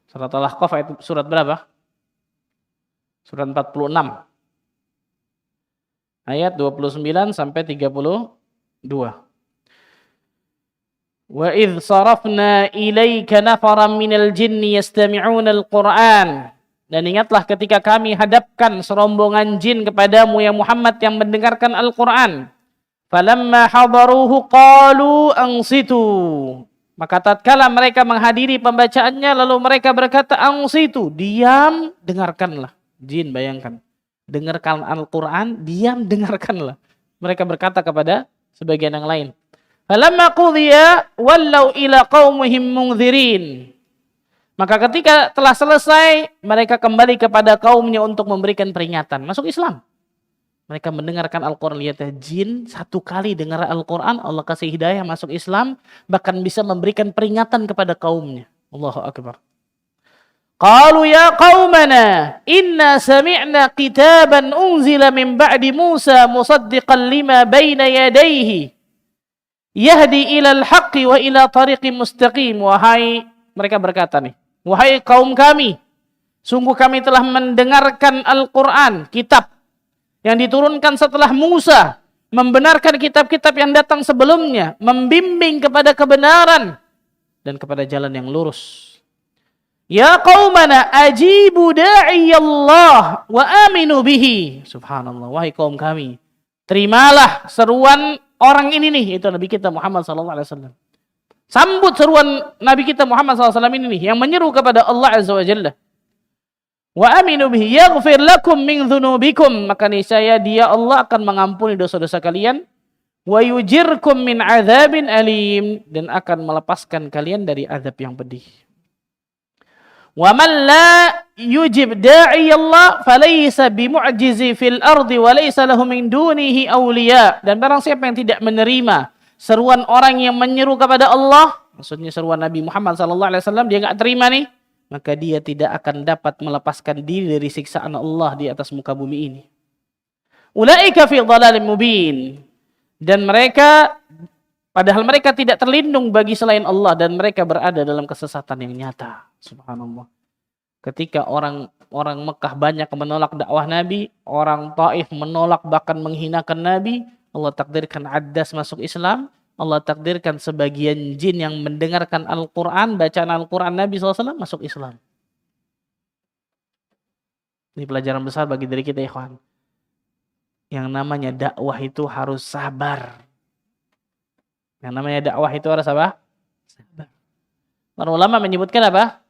Surat Al-Ahqaf ayat surat berapa? Surat 46. Ayat 29 sampai 32. Wa idh sarafna ilaika nafaran minal jinni yastami'una al-Qur'an Dan ingatlah ketika kami hadapkan serombongan jin kepadamu ya Muhammad yang mendengarkan Al-Quran. Falamma hadaruhu qalu ansitu. Maka tatkala mereka menghadiri pembacaannya lalu mereka berkata ansitu, diam, dengarkanlah. Jin bayangkan, dengarkan Al-Quran, diam, dengarkanlah. Mereka berkata kepada sebagian yang lain. Falamma qudiya wallau ila qaumihim munzirin. Maka ketika telah selesai, mereka kembali kepada kaumnya untuk memberikan peringatan. Masuk Islam. Mereka mendengarkan Al-Quran. Lihat ya, jin satu kali dengar Al-Quran, Allah kasih hidayah masuk Islam, bahkan bisa memberikan peringatan kepada kaumnya. Allahu Akbar. Qalu ya qaumana, inna sami'na kitaban unzila min ba'di Musa musaddiqan lima baina yadayhi. Yahdi ilal haqqi wa ila tariqim mustaqim. Wahai, mereka berkata nih, wahai kaum kami, sungguh kami telah mendengarkan Al-Quran, kitab yang diturunkan setelah Musa, membenarkan kitab-kitab yang datang sebelumnya, membimbing kepada kebenaran dan kepada jalan yang lurus. Ya qaumana ajibu da'i Allah wa aminu bihi. Subhanallah, wahai kaum kami, terimalah seruan orang ini nih, itu Nabi kita Muhammad SAW. Sambut seruan Nabi kita Muhammad SAW ini nih, yang menyeru kepada Allah Azza wa Jalla. Wa aminu bihi yaghfir lakum min dhunubikum. Maka niscaya dia Allah akan mengampuni dosa-dosa kalian. Wa yujirkum min adzabin alim. Dan akan melepaskan kalian dari azab yang pedih. Wa man la yujib da'i Allah falaysa bimu'jizi fil ardi wa laysa lahu min dunihi awliya. Dan barang siapa yang tidak menerima seruan orang yang menyeru kepada Allah, maksudnya seruan Nabi Muhammad SAW, dia nggak terima nih, maka dia tidak akan dapat melepaskan diri dari siksaan Allah di atas muka bumi ini. Ulaika fi dhalalim mubin. Dan mereka, padahal mereka tidak terlindung bagi selain Allah, dan mereka berada dalam kesesatan yang nyata. Subhanallah. Ketika orang Mekah banyak menolak dakwah Nabi, orang Taif menolak bahkan menghinakan Nabi, Allah takdirkan Addas masuk Islam. Allah takdirkan sebagian jin yang mendengarkan Al-Quran, bacaan Al-Quran Nabi SAW masuk Islam. Ini pelajaran besar bagi diri kita, ikhwan. Yang namanya dakwah itu harus sabar. Yang namanya dakwah itu harus apa? Sabar. Para ulama menyebutkan apa?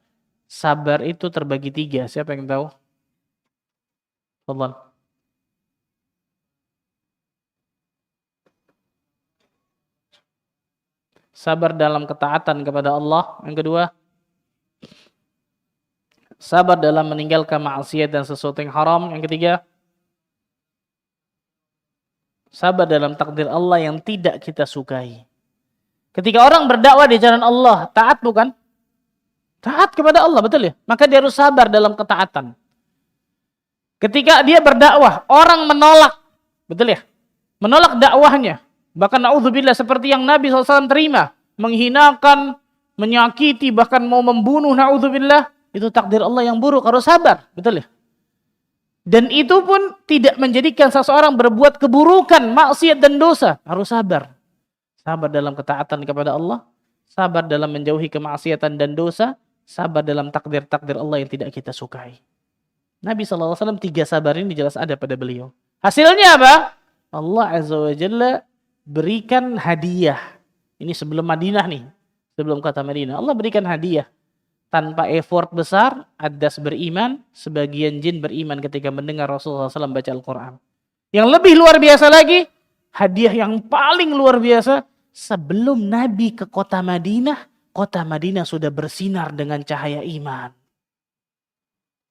Sabar itu terbagi 3. Siapa yang tahu? Fadhal. Sabar dalam ketaatan kepada Allah. Yang kedua, sabar dalam meninggalkan maksiat dan sesuatu yang haram. Yang ketiga, sabar dalam takdir Allah yang tidak kita sukai. Ketika orang berdakwah di jalan Allah, taat bukan? Taat kepada Allah, betul ya? Maka dia harus sabar dalam ketaatan. Ketika dia berdakwah, orang menolak, betul ya? Menolak dakwahnya. Bahkan na'udzubillah seperti yang Nabi SAW terima. Menghinakan, menyakiti, bahkan mau membunuh, na'udzubillah. Itu takdir Allah yang buruk, harus sabar. Betul ya? Dan itu pun tidak menjadikan seseorang berbuat keburukan, maksiat dan dosa. Harus sabar. Sabar dalam ketaatan kepada Allah. Sabar dalam menjauhi kemaksiatan dan dosa. Sabar dalam takdir-takdir Allah yang tidak kita sukai. Nabi SAW 3 sabar ini jelas ada pada beliau. Hasilnya apa? Allah Azza wa Jalla berikan hadiah. Ini sebelum Madinah nih. Sebelum kota Madinah. Allah berikan hadiah. Tanpa effort besar, Addas beriman. Sebagian jin beriman ketika mendengar Rasulullah SAW baca Al-Quran. Yang lebih luar biasa lagi, hadiah yang paling luar biasa, sebelum Nabi ke kota Madinah sudah bersinar dengan cahaya iman.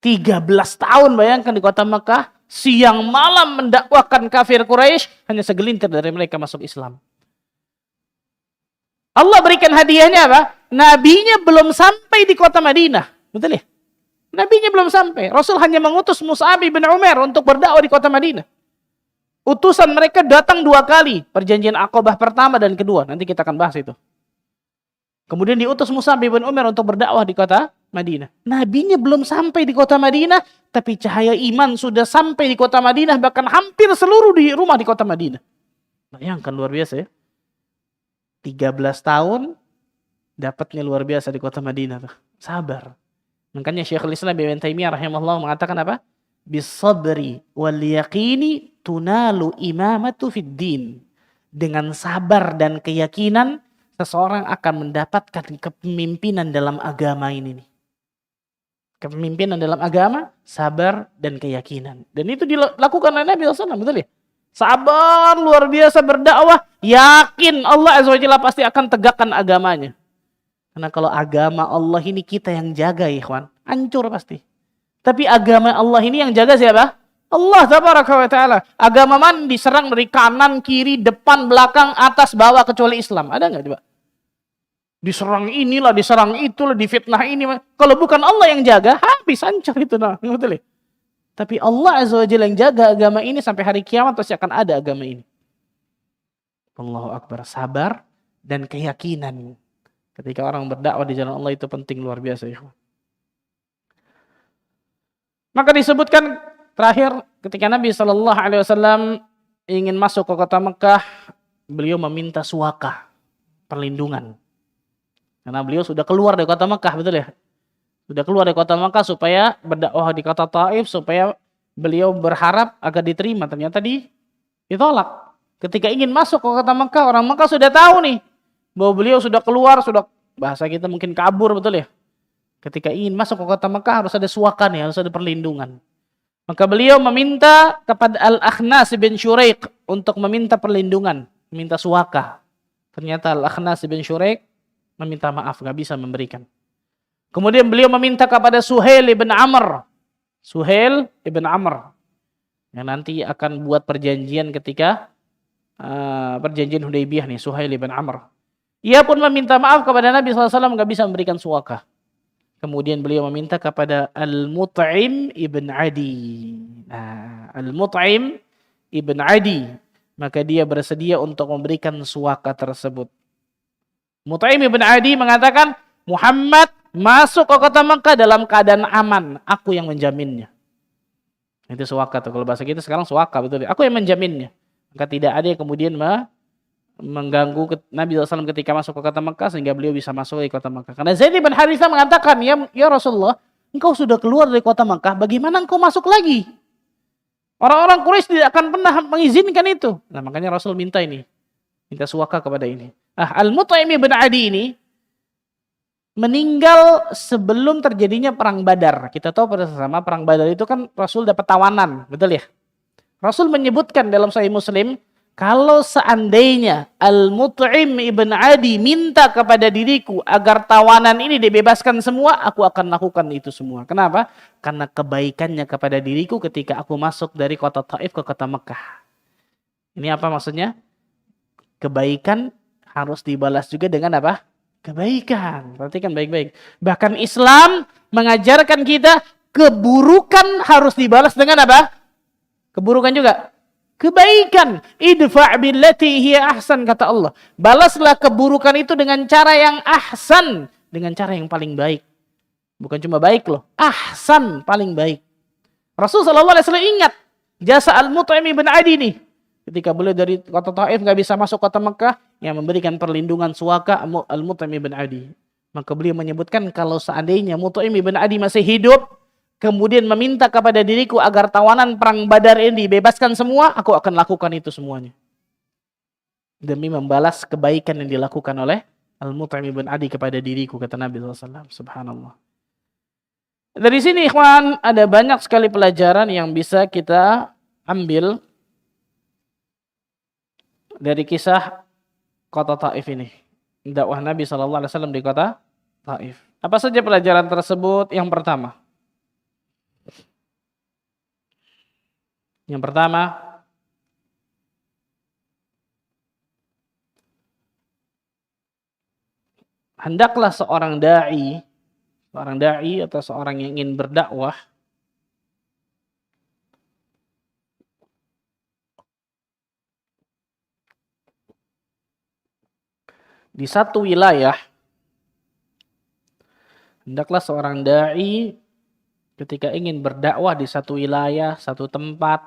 13 tahun bayangkan di kota Mekah, siang malam mendakwahkan kafir Quraisy, hanya segelintir dari mereka masuk Islam. Allah berikan hadiahnya apa? Nabinya belum sampai di kota Madinah. Betul ya? Nabinya belum sampai. Rasul hanya mengutus Mus'ab bin Umair untuk berdakwah di kota Madinah. Utusan mereka datang 2 kali. Perjanjian Aqabah pertama dan kedua. Nanti kita akan bahas itu. Kemudian diutus Mus'ab bin Umair untuk berdakwah di kota Madinah. Nabinya belum sampai di kota Madinah, tapi cahaya iman sudah sampai di kota Madinah, bahkan hampir seluruh di rumah di kota Madinah. Bayangkan luar biasa ya. 13 tahun dapatnya luar biasa di kota Madinah. Sabar. Makanya Syekhul Islam Ibnu Taimiyah rahimahullah mengatakan apa? Bisabri wal yaqini tunalu imamatu fid din. Dengan sabar dan keyakinan seseorang akan mendapatkan kepemimpinan dalam agama ini nih. Kepemimpinan dalam agama, sabar dan keyakinan. Dan itu dilakukan oleh Nabi SAW, betul ya? Sabar luar biasa berdakwah, yakin Allah Azza wa Jalla pasti akan tegakkan agamanya. Karena kalau agama Allah ini kita yang jaga, ikhwan, hancur pasti. Tapi agama Allah ini yang jaga siapa? Allah tabaraka wa ta'ala. Agama mana diserang dari kanan, kiri, depan, belakang, atas, bawah kecuali Islam? Ada nggak coba? Diserang inilah, diserang itulah, difitnah ini. Kalau bukan Allah yang jaga, habis hancur itu. Nah, betul ya? Tapi Allah Azza wa Jalla yang jaga agama ini sampai hari kiamat pasti akan ada agama ini. Allahu Akbar. Sabar dan keyakinan. Ketika orang berdakwah di jalan Allah itu penting luar biasa. Ya. Maka disebutkan terakhir ketika Nabi SAW ingin masuk ke kota Mekah, beliau meminta suaka, perlindungan. Karena beliau sudah keluar dari kota Mekah, betul ya? Sudah keluar dari kota Mekah supaya berdakwah di kota Taif, supaya beliau berharap agar diterima. Ternyata ditolak. Ketika ingin masuk ke kota Mekah, orang Mekah sudah tahu nih bahwa beliau sudah keluar, sudah bahasa kita mungkin kabur, betul ya? Ketika ingin masuk ke kota Mekah harus ada suaka nih, harus ada perlindungan. Maka beliau meminta kepada Al-Akhnas bin Syuraiq untuk meminta perlindungan, meminta suaka. Ternyata Al-Akhnas bin Syuraiq meminta maaf, gak bisa memberikan. Kemudian beliau meminta kepada Suhail ibn Amr. Suhail ibn Amr. Yang nanti akan buat perjanjian ketika perjanjian Hudaybiyah nih, Suhail ibn Amr. Ia pun meminta maaf kepada Nabi SAW, gak bisa memberikan suaka. Kemudian beliau meminta kepada Al-Mut'im ibn Adi. Nah, Al-Mut'im ibn Adi. Maka dia bersedia untuk memberikan suaka tersebut. Mut'im ibn Adi mengatakan, Muhammad masuk ke kota Mekah dalam keadaan aman. Aku yang menjaminnya. Itu suaka tuh. Kalau bahasa kita sekarang suaka, betul. Aku yang menjaminnya. Maka tidak ada yang kemudian mengganggu Nabi SAW ketika masuk ke kota Mekah sehingga beliau bisa masuk ke kota Mekah. Karena Zaid bin Harithah mengatakan, ya Rasulullah, engkau sudah keluar dari kota Mekah, bagaimana engkau masuk lagi? Orang-orang Quraisy tidak akan pernah mengizinkan itu. Nah, makanya Rasul minta ini. Minta suaka kepada ini. Al-Mut'im ibn Adi ini meninggal sebelum terjadinya perang Badar. Kita tahu pada sama perang Badar itu kan Rasul dapat tawanan, betul ya? Rasul menyebutkan dalam Sahih Muslim, kalau seandainya Al-Mut'im ibn Adi minta kepada diriku agar tawanan ini dibebaskan semua, aku akan lakukan itu semua. Kenapa? Karena kebaikannya kepada diriku ketika aku masuk dari kota Taif ke kota Mekah. Ini apa maksudnya? Kebaikan harus dibalas juga dengan apa? Kebaikan. Perhatikan baik-baik. Bahkan Islam mengajarkan kita keburukan harus dibalas dengan apa? Keburukan juga. Kebaikan. Idfa' billati hiya ahsan, kata Allah. Balaslah keburukan itu dengan cara yang ahsan. Dengan cara yang paling baik. Bukan cuma baik loh. Ahsan, paling baik. Rasulullah SAW ingat jasa Al-Mut'im ibn Adi nih. Ketika beliau dari kota Taif gak bisa masuk kota Mekah, yang memberikan perlindungan suaka Al-Mut'im ibn Adi. Maka beliau menyebutkan kalau seandainya Mut'im ibn Adi masih hidup, kemudian meminta kepada diriku agar tawanan perang Badar ini dibebaskan semua, aku akan lakukan itu semuanya. Demi membalas kebaikan yang dilakukan oleh Al-Mut'im ibn Adi kepada diriku, kata Nabi SAW. Subhanallah. Dari sini ikhwan, ada banyak sekali pelajaran yang bisa kita ambil dari kisah kota Taif ini. Dakwah Nabi SAW di kota Taif. Apa saja pelajaran tersebut? Yang pertama, hendaklah seorang da'i atau seorang yang ingin berdakwah di satu wilayah, hendaklah seorang da'i ketika ingin berdakwah di satu wilayah, satu tempat,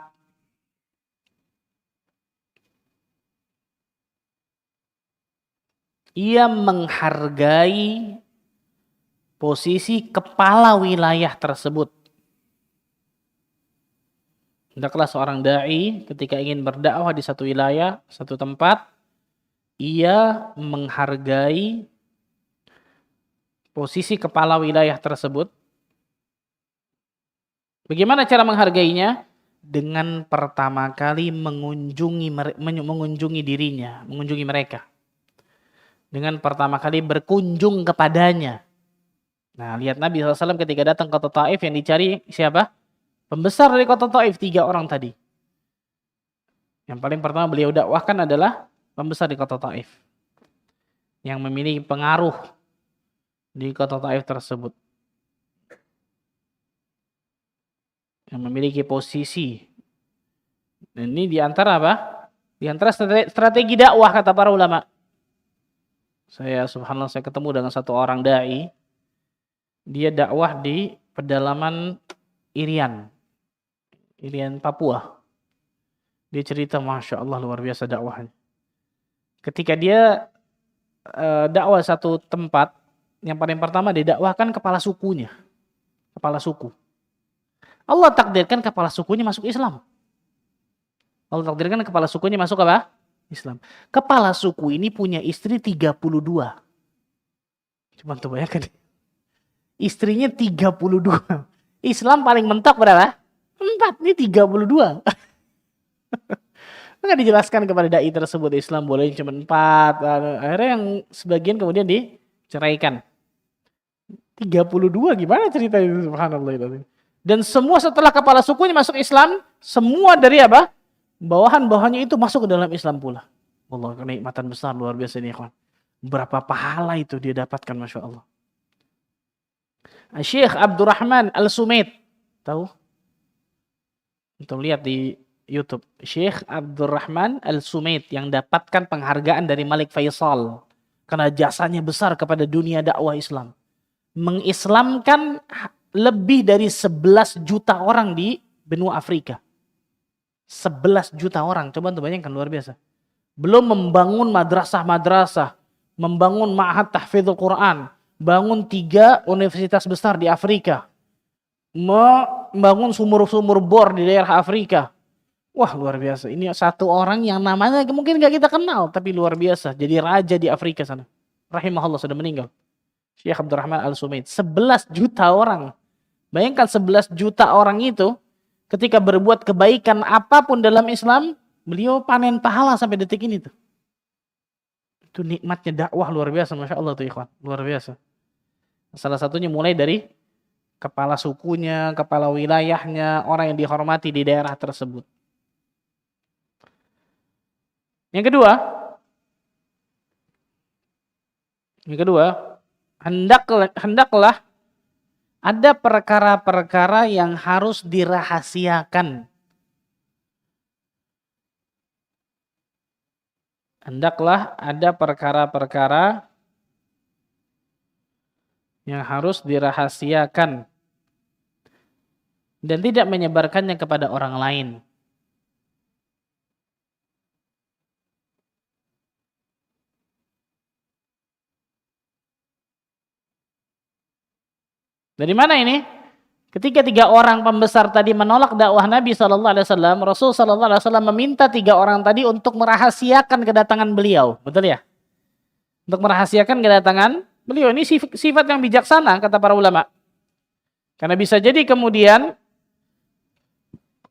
ia menghargai posisi kepala wilayah tersebut. Hendaklah seorang dai ketika ingin berdakwah di satu wilayah, satu tempat, ia menghargai posisi kepala wilayah tersebut. Bagaimana cara menghargainya? Dengan pertama kali mengunjungi dirinya, mengunjungi mereka. Dengan pertama kali berkunjung kepadanya. Nah, lihat Nabi SAW ketika datang ke kota Taif yang dicari siapa? Pembesar dari kota Taif, 3 orang tadi. Yang paling pertama beliau dakwahkan adalah pembesar di kota Taif. Yang memiliki pengaruh di kota Taif tersebut. Yang memiliki posisi. Dan ini diantara apa? Diantara strategi dakwah kata para ulama. Subhanallah, saya ketemu dengan satu orang dai. Dia dakwah di pedalaman Irian, Papua. Dia cerita, Masya Allah, luar biasa dakwahnya. Ketika dia dakwah satu tempat, yang paling pertama didakwahkan kepala sukunya. Kepala suku. Allah takdirkan kepala sukunya masuk Islam. Allah takdirkan kepala sukunya masuk apa? Islam. Kepala suku ini punya istri 32. Cuma tuh bayangkan. Istrinya 32. Islam paling mentok berapa? 4. Ini 32. Maka dijelaskan kepada dai tersebut Islam boleh cuma 4. Akhirnya yang sebagian kemudian diceraikan. 32 gimana ceritanya? Subhanallah itu. Dan semua setelah kepala sukunya masuk Islam, semua dari apa? Bawahan-bawahannya itu masuk ke dalam Islam pula. Allah, kenikmatan besar luar biasa ini, ikhwan. Berapa pahala itu dia dapatkan, Masya Allah. Syekh Abdurrahman Al-Sumait. Tahu? Untuk lihat di YouTube. Syekh Abdurrahman Al-Sumait yang dapatkan penghargaan dari Malik Faisal. Karena jasanya besar kepada dunia dakwah Islam. Mengislamkan lebih dari 11 juta orang di benua Afrika. 11 juta orang. Coba untuk bayangkan, luar biasa. Belum membangun madrasah-madrasah. Membangun ma'had tahfidzul Quran. Bangun 3 universitas besar di Afrika. Membangun sumur-sumur bor di daerah Afrika. Wah, luar biasa. Ini satu orang yang namanya mungkin gak kita kenal. Tapi luar biasa. Jadi raja di Afrika sana. Rahimahullah, sudah meninggal. Syekh Abdurrahman Al-Sumait. 11 juta orang. Bayangkan 11 juta orang itu. Ketika berbuat kebaikan apapun dalam Islam. Beliau panen pahala sampai detik ini tuh. Itu nikmatnya dakwah luar biasa. Masya Allah tuh ikhwan. Luar biasa. Salah satunya mulai dari kepala sukunya, kepala wilayahnya, orang yang dihormati di daerah tersebut. Yang kedua, hendaklah ada perkara-perkara yang harus dirahasiakan. Hendaklah ada perkara-perkara yang harus dirahasiakan dan tidak menyebarkannya kepada orang lain. Dari mana ini? Ketika 3 orang pembesar tadi menolak dakwah Nabi SAW, Rasul SAW meminta 3 orang tadi untuk merahasiakan kedatangan beliau. Betul ya? Untuk merahasiakan kedatangan beliau. Ini sifat yang bijaksana, kata para ulama. Karena bisa jadi kemudian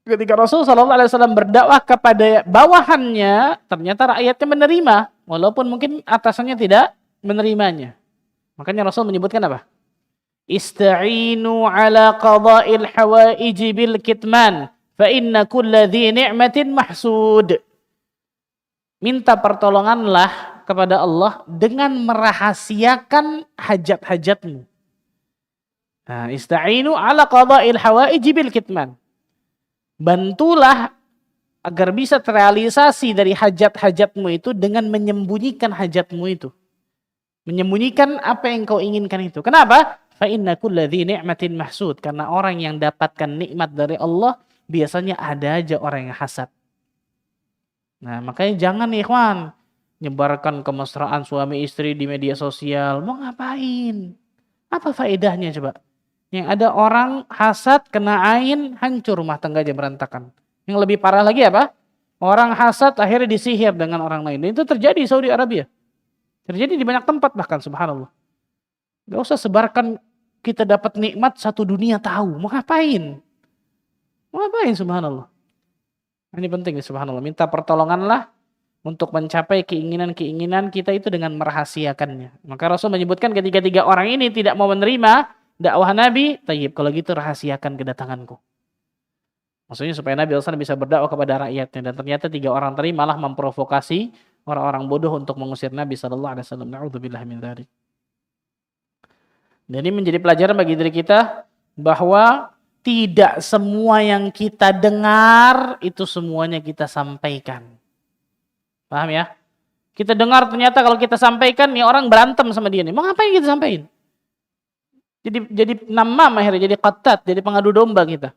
ketika Rasul SAW berdakwah kepada bawahannya, ternyata rakyatnya menerima. Walaupun mungkin atasannya tidak menerimanya. Makanya Rasul menyebutkan apa? Ista'inu ala qada'il hawaiji bil kitman fa inna kulla dhi ni'matin mahsud. Minta pertolonganlah kepada Allah dengan merahasiakan hajat-hajatmu. Nah, ista'inu ala qada'il hawaiji bil kitman. Bantulah agar bisa terrealisasi dari hajat-hajatmu itu dengan menyembunyikan hajatmu itu. Menyembunyikan apa yang kau inginkan itu. Kenapa? Fa inna kulla dhi ni'matin mahsud. Karena orang yang dapatkan nikmat dari Allah, biasanya ada aja orang yang hasad. Nah, makanya jangan nih ikhwan, nyebarkan kemesraan suami istri di media sosial. Mau ngapain? Apa faedahnya coba? Yang ada orang hasad, kena ain, hancur rumah tangganya berantakan. Yang lebih parah lagi apa? Orang hasad akhirnya disihir dengan orang lain. Dan itu terjadi di Saudi Arabia. Terjadi di banyak tempat bahkan, subhanallah. Gak usah sebarkan kita dapat nikmat satu dunia tahu. Mau ngapain? Mau ngapain, subhanallah. Ini penting nih, subhanallah. Minta pertolonganlah untuk mencapai keinginan-keinginan kita itu dengan merahasiakannya. Maka Rasul menyebutkan ketika tiga orang ini tidak mau menerima dakwah Nabi, tayyib, kalau gitu rahasiakan kedatanganku. Maksudnya supaya Nabi SAW bisa berdakwah kepada rakyatnya. Dan ternyata tiga orang tadi malah memprovokasi orang-orang bodoh untuk mengusir Nabi SAW. Na'udzubillah min dzalik. Dan ini menjadi pelajaran bagi diri kita bahwa tidak semua yang kita dengar itu semuanya kita sampaikan. Paham ya? Kita dengar ternyata kalau kita sampaikan nih orang berantem sama dia nih. Mau ngapain kita sampaikan? Jadi namam akhirnya, jadi qatat, jadi pengadu domba kita.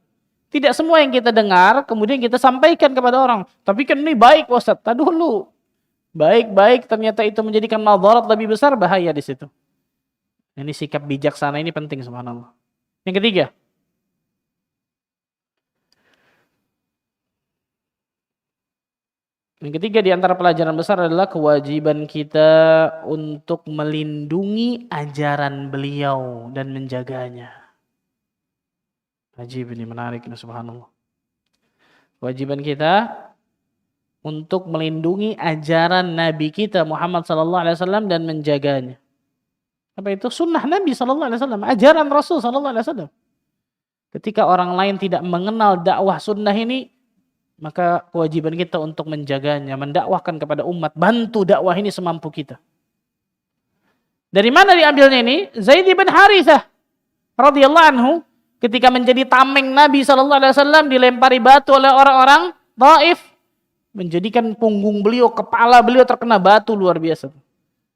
Tidak semua yang kita dengar kemudian kita sampaikan kepada orang. Tapi kan ini baik Ustaz. Tadi dulu. Baik-baik ternyata itu menjadikan madarat lebih besar, bahaya di situ. Ini sikap bijaksana ini penting, subhanallah. Yang ketiga. Yang ketiga di antara pelajaran besar adalah kewajiban kita untuk melindungi ajaran beliau dan menjaganya. Ajib, ini menarik, subhanallah. Kewajiban kita untuk melindungi ajaran Nabi kita Muhammad SAW dan menjaganya. Apa itu? Sunnah Nabi SAW, ajaran Rasul SAW. Ketika orang lain tidak mengenal dakwah sunnah ini, maka kewajiban kita untuk menjaganya, mendakwahkan kepada umat, bantu dakwah ini semampu kita. Dari mana diambilnya ini? Zaid bin Harithah radhiyallahu anhu ketika menjadi tameng Nabi SAW dilempari batu oleh orang-orang Taif, menjadikan punggung beliau, kepala beliau terkena batu luar biasa.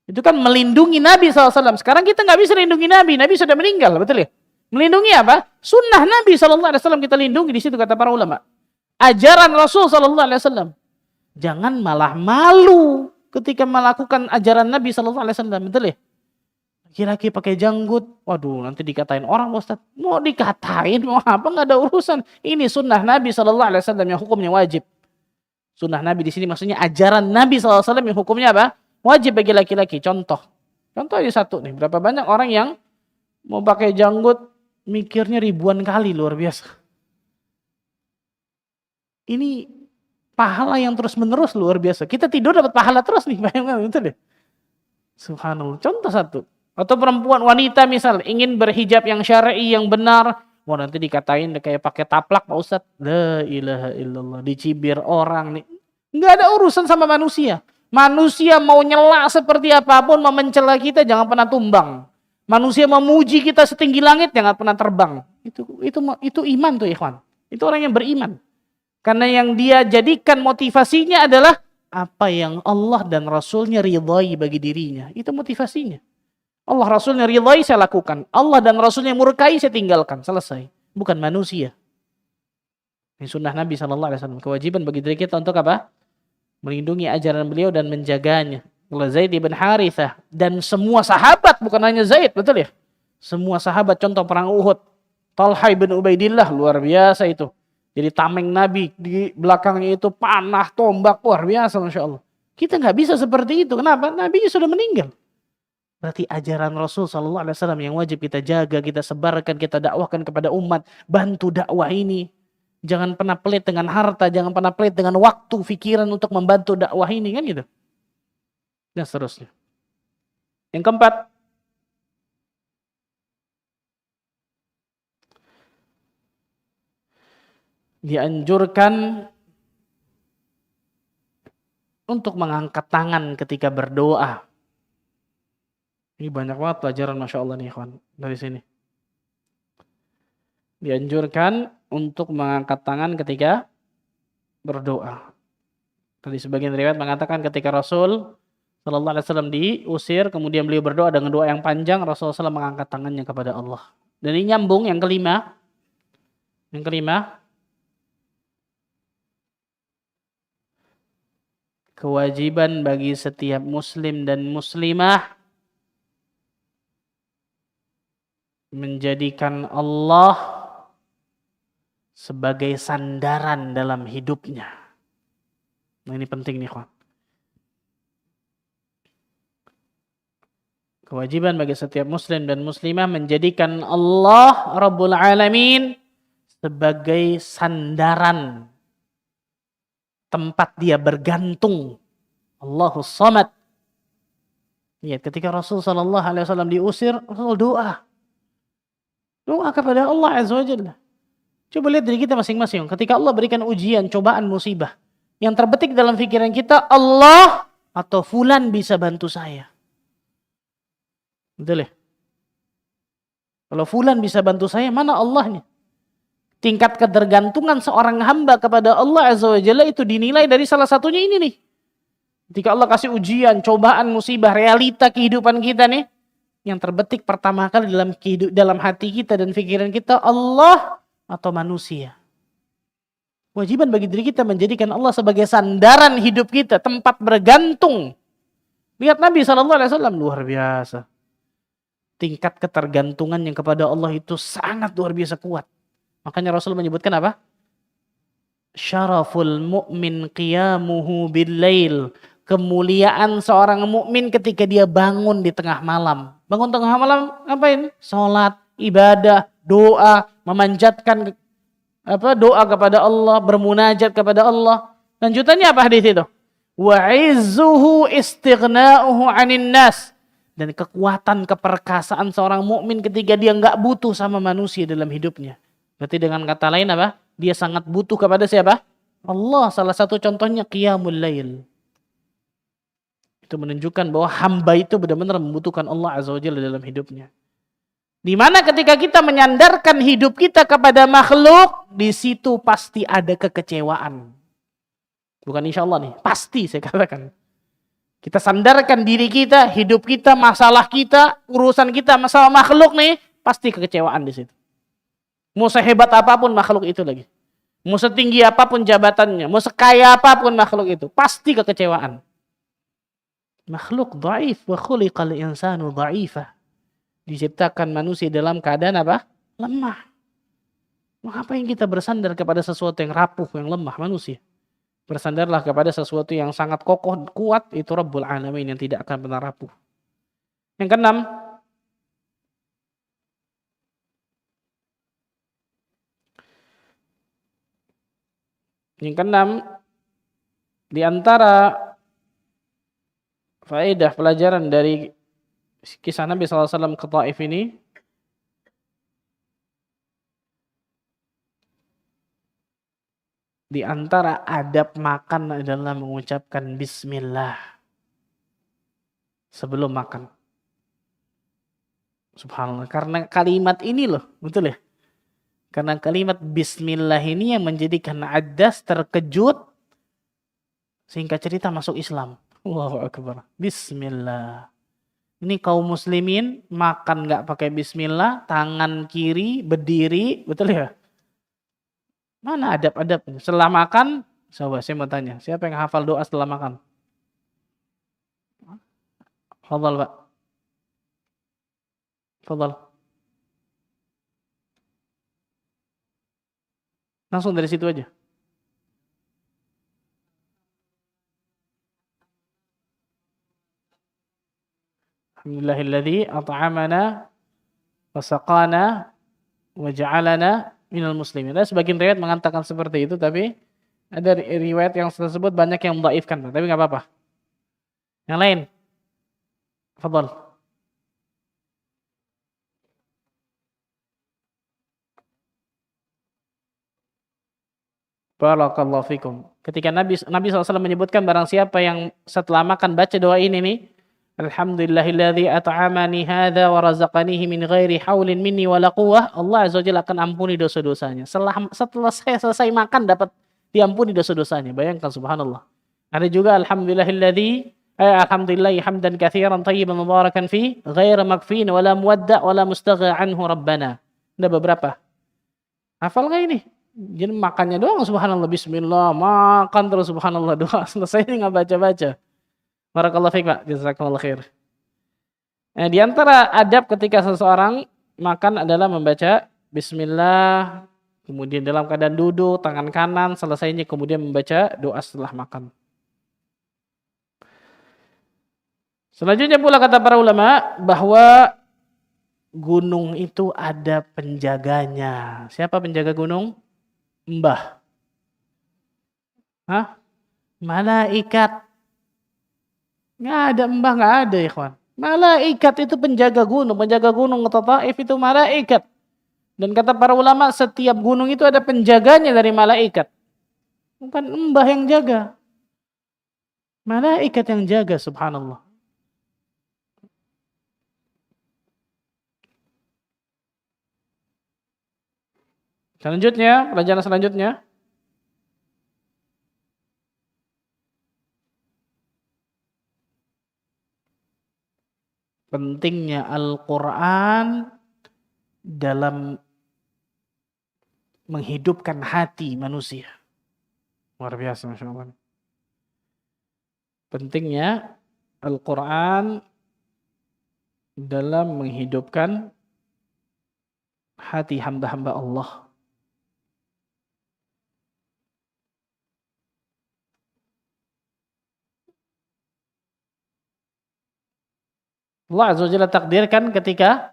Itu kan melindungi Nabi SAW. Sekarang kita nggak bisa lindungi Nabi. Nabi sudah meninggal, betul ya? Melindungi apa? Sunnah Nabi SAW kita lindungi. Di situ kata para ulama. Ajaran Rasul SAW. Jangan malah malu ketika melakukan ajaran Nabi SAW, betul ya? Laki-laki pakai janggut, waduh nanti dikatain orang Ustaz. Mau dikatain, mau apa, nggak ada urusan. Ini sunnah Nabi SAW yang hukumnya wajib. Sunnah Nabi di sini maksudnya ajaran Nabi SAW yang hukumnya apa? Wajib bagi laki-laki. Contohnya satu nih. Berapa banyak orang yang mau pakai janggut mikirnya ribuan kali, luar biasa. Ini pahala yang terus menerus luar biasa. Kita tidur dapat pahala terus nih, bayangkan itu deh. Subhanallah. Contoh satu. Atau perempuan wanita misal ingin berhijab yang syar'i yang benar, mau nanti dikatain kayak pakai taplak Pak Ustadz. La ilaha illallah, dicibir orang nih. Enggak ada urusan sama manusia. Manusia mau nyela seperti apapun, mau mencela kita jangan pernah tumbang. Manusia memuji kita setinggi langit jangan pernah terbang. Itu iman tuh ikhwan. Itu orang yang beriman. Karena yang dia jadikan motivasinya adalah apa yang Allah dan Rasulnya ridhai bagi dirinya. Itu motivasinya. Allah Rasulnya ridhai saya lakukan. Allah dan Rasulnya murkai saya tinggalkan. Selesai. Bukan manusia. Ini sunnah Nabi SAW. Kewajiban bagi diri kita untuk apa? Melindungi ajaran beliau dan menjaganya. Kalau Zaid bin Harithah dan semua sahabat, bukan hanya Zaid, betul ya? Semua sahabat, contoh perang Uhud. Talha bin Ubaidillah, luar biasa itu. Jadi tameng Nabi, di belakangnya itu panah, tombak, luar biasa Masya Allah. Kita nggak bisa seperti itu. Kenapa? Nabi sudah meninggal. Berarti ajaran Rasul SAW yang wajib kita jaga, kita sebarkan, kita dakwahkan kepada umat. Bantu dakwah ini. Jangan pernah pelit dengan harta, jangan pernah pelit dengan waktu, pikiran untuk membantu dakwah ini, kan gitu. Dan seterusnya. Yang keempat, dianjurkan untuk mengangkat tangan ketika berdoa. Ini banyak banget pelajaran Masya Allah nih ikhwan dari sini. Dianjurkan untuk mengangkat tangan ketika berdoa. Tadi sebagian riwayat mengatakan ketika Rasul Sallallahu Alaihi Wasallam diusir, kemudian beliau berdoa dengan doa yang panjang, Rasulullah SAW mengangkat tangannya kepada Allah. Dan ini nyambung yang kelima. Yang kelima, kewajiban bagi setiap muslim dan muslimah menjadikan Allah sebagai sandaran dalam hidupnya. Nah, ini penting nih, kawan. Kewajiban bagi setiap muslim dan muslimah menjadikan Allah Rabbul Alamin sebagai sandaran, tempat dia bergantung. Allahus Samad. Lihat ketika Rasul SAW diusir, Rasul doa. Doa kepada Allah Azza wa Jalla. Coba lihat diri kita masing-masing. Ketika Allah berikan ujian, cobaan, musibah. Yang terbetik dalam pikiran kita, Allah atau fulan bisa bantu saya. Betul ya? Kalau fulan bisa bantu saya, mana Allahnya? Tingkat ketergantungan seorang hamba kepada Allah Azza wa Jalla itu dinilai dari salah satunya ini nih. Ketika Allah kasih ujian, cobaan, musibah, realita kehidupan kita nih, yang terbetik pertama kali dalam hati kita dan pikiran kita, Allah atau manusia. Kewajiban bagi diri kita menjadikan Allah sebagai sandaran hidup kita, tempat bergantung. Lihat Nabi SAW, luar biasa. Tingkat ketergantungannya kepada Allah itu sangat luar biasa kuat. Makanya Rasul menyebutkan apa? Syaraful mu'min qiyamuhu bil-lail. Kemuliaan seorang mukmin ketika dia bangun di tengah malam. Bangun tengah malam ngapain? Salat, ibadah, doa, memanjatkan doa kepada Allah, bermunajat kepada Allah. Lanjutannya apa hadis itu? Wa izzuhu istighna'uhu 'anil nas. Dan kekuatan keperkasaan seorang mukmin ketika dia enggak butuh sama manusia dalam hidupnya. Berarti dengan kata lain apa? Dia sangat butuh kepada siapa? Allah. Salah satu contohnya qiyamul lail. Itu menunjukkan bahwa hamba itu benar-benar membutuhkan Allah Azza wa Jalla dalam hidupnya. Di mana ketika kita menyandarkan hidup kita kepada makhluk, di situ pasti ada kekecewaan. Bukan insya Allah nih, pasti saya katakan. Kita sandarkan diri kita, hidup kita, masalah kita, urusan kita, masalah makhluk nih, pasti kekecewaan di situ. Mau sehebat apapun makhluk itu lagi. Mau setinggi apapun jabatannya, mau sekaya apapun makhluk itu, pasti kekecewaan. Makhluk dhaif wa khuliqal insanu dhaifa. Diciptakan manusia dalam keadaan apa? Lemah. Mengapa yang kita bersandar kepada sesuatu yang rapuh, yang lemah manusia? Bersandarlah kepada sesuatu yang sangat kokoh, kuat, itu Rabbul Alamin yang tidak akan pernah rapuh. Yang keenam, di antara faedah pelajaran dari kisah Nabi SAW ke Taif ini, di antara adab makan adalah mengucapkan bismillah sebelum makan. Subhanallah. Karena kalimat ini loh, betul ya? Karena kalimat bismillah ini yang menjadikan Addas terkejut singkat cerita masuk Islam. Allahu Akbar. Bismillah. Ini kaum muslimin makan nggak pakai bismillah, tangan kiri berdiri, betul ya? Mana adab-adab? Setelah makan, coba saya mau tanya, siapa yang hafal doa setelah makan? Fadhal, Pak. Fadhal. Langsung dari situ aja. Alhamdulillahilladzi at'amana wa saqana wa ja'alana minal muslimin. Ada sebagian riwayat mengatakan seperti itu, tapi ada riwayat yang tersebut banyak yang mendhaifkan, tapi enggak apa-apa. Yang lain. Fadhal. Barakallahu fikum. Ketika Nabi SAW menyebutkan barang siapa yang setelah makan baca doa ini nih, Alhamdulillahilladzi at'amani hadza wa razaqanihi min ghairi haulin minni wala quwwah. Allah Azza wa Jalla akan ampuni dosa-dosanya. Setelah saya selesai makan dapat diampuni dosa-dosanya. Bayangkan subhanallah. Ada juga alhamdulillahi hamdan katsiran thayyiban mubarakan fi ghairi makfin wala muwadda wala mustagha anhu rabbana. Ada beberapa. Hafal enggak ini? Jadi makannya doang subhanallah bismillah, makan terus subhanallah, doa selesai enggak baca-baca. Barakallahu fiik, Pak. Jazakallahu khair. Di antara adab ketika seseorang makan adalah membaca bismillah, kemudian dalam keadaan duduk, tangan kanan, selesainya kemudian membaca doa setelah makan. Selanjutnya pula kata para ulama bahwa gunung itu ada penjaganya. Siapa penjaga gunung? Mbah. Hah? Malaikat. Nggak ada mbah, nggak ada ikhwan. Malaikat itu penjaga gunung Taif itu malaikat. Dan kata para ulama setiap gunung itu ada penjaganya dari malaikat. Bukan mbah yang jaga. Malaikat yang jaga, subhanallah. Selanjutnya, pelajaran selanjutnya. Pentingnya Al-Quran dalam menghidupkan hati manusia. Luar biasa, Masya Allah. Pentingnya Al-Quran dalam menghidupkan hati hamba-hamba Allah. Allah Azza wa Jalla takdirkan ketika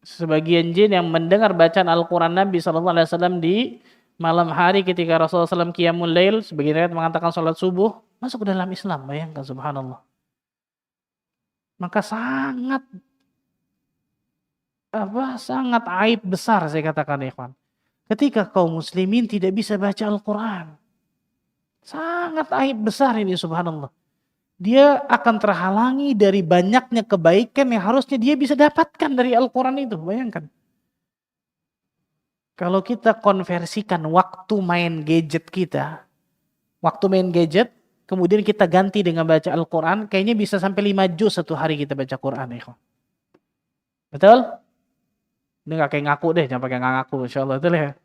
sebagian jin yang mendengar bacaan Al-Quran Nabi SAW di malam hari ketika Rasulullah SAW qiyamul lail, sebagian riwayat mengatakan salat subuh, masuk ke dalam Islam. Bayangkan, subhanallah. Maka sangat aib besar, saya katakan ikhwan, ketika kaum muslimin tidak bisa baca Al-Quran. Sangat aib besar ini, subhanallah. Dia akan terhalangi dari banyaknya kebaikan yang harusnya dia bisa dapatkan dari Al-Quran itu. Bayangkan. Kalau kita konversikan waktu main gadget kita, kemudian kita ganti dengan baca Al-Quran, kayaknya bisa sampai 5 juz satu hari kita baca Quran. Ya. Betul? Ini gak kayak ngaku deh, jangan pakai ngaku, insya Allah. Betul ya?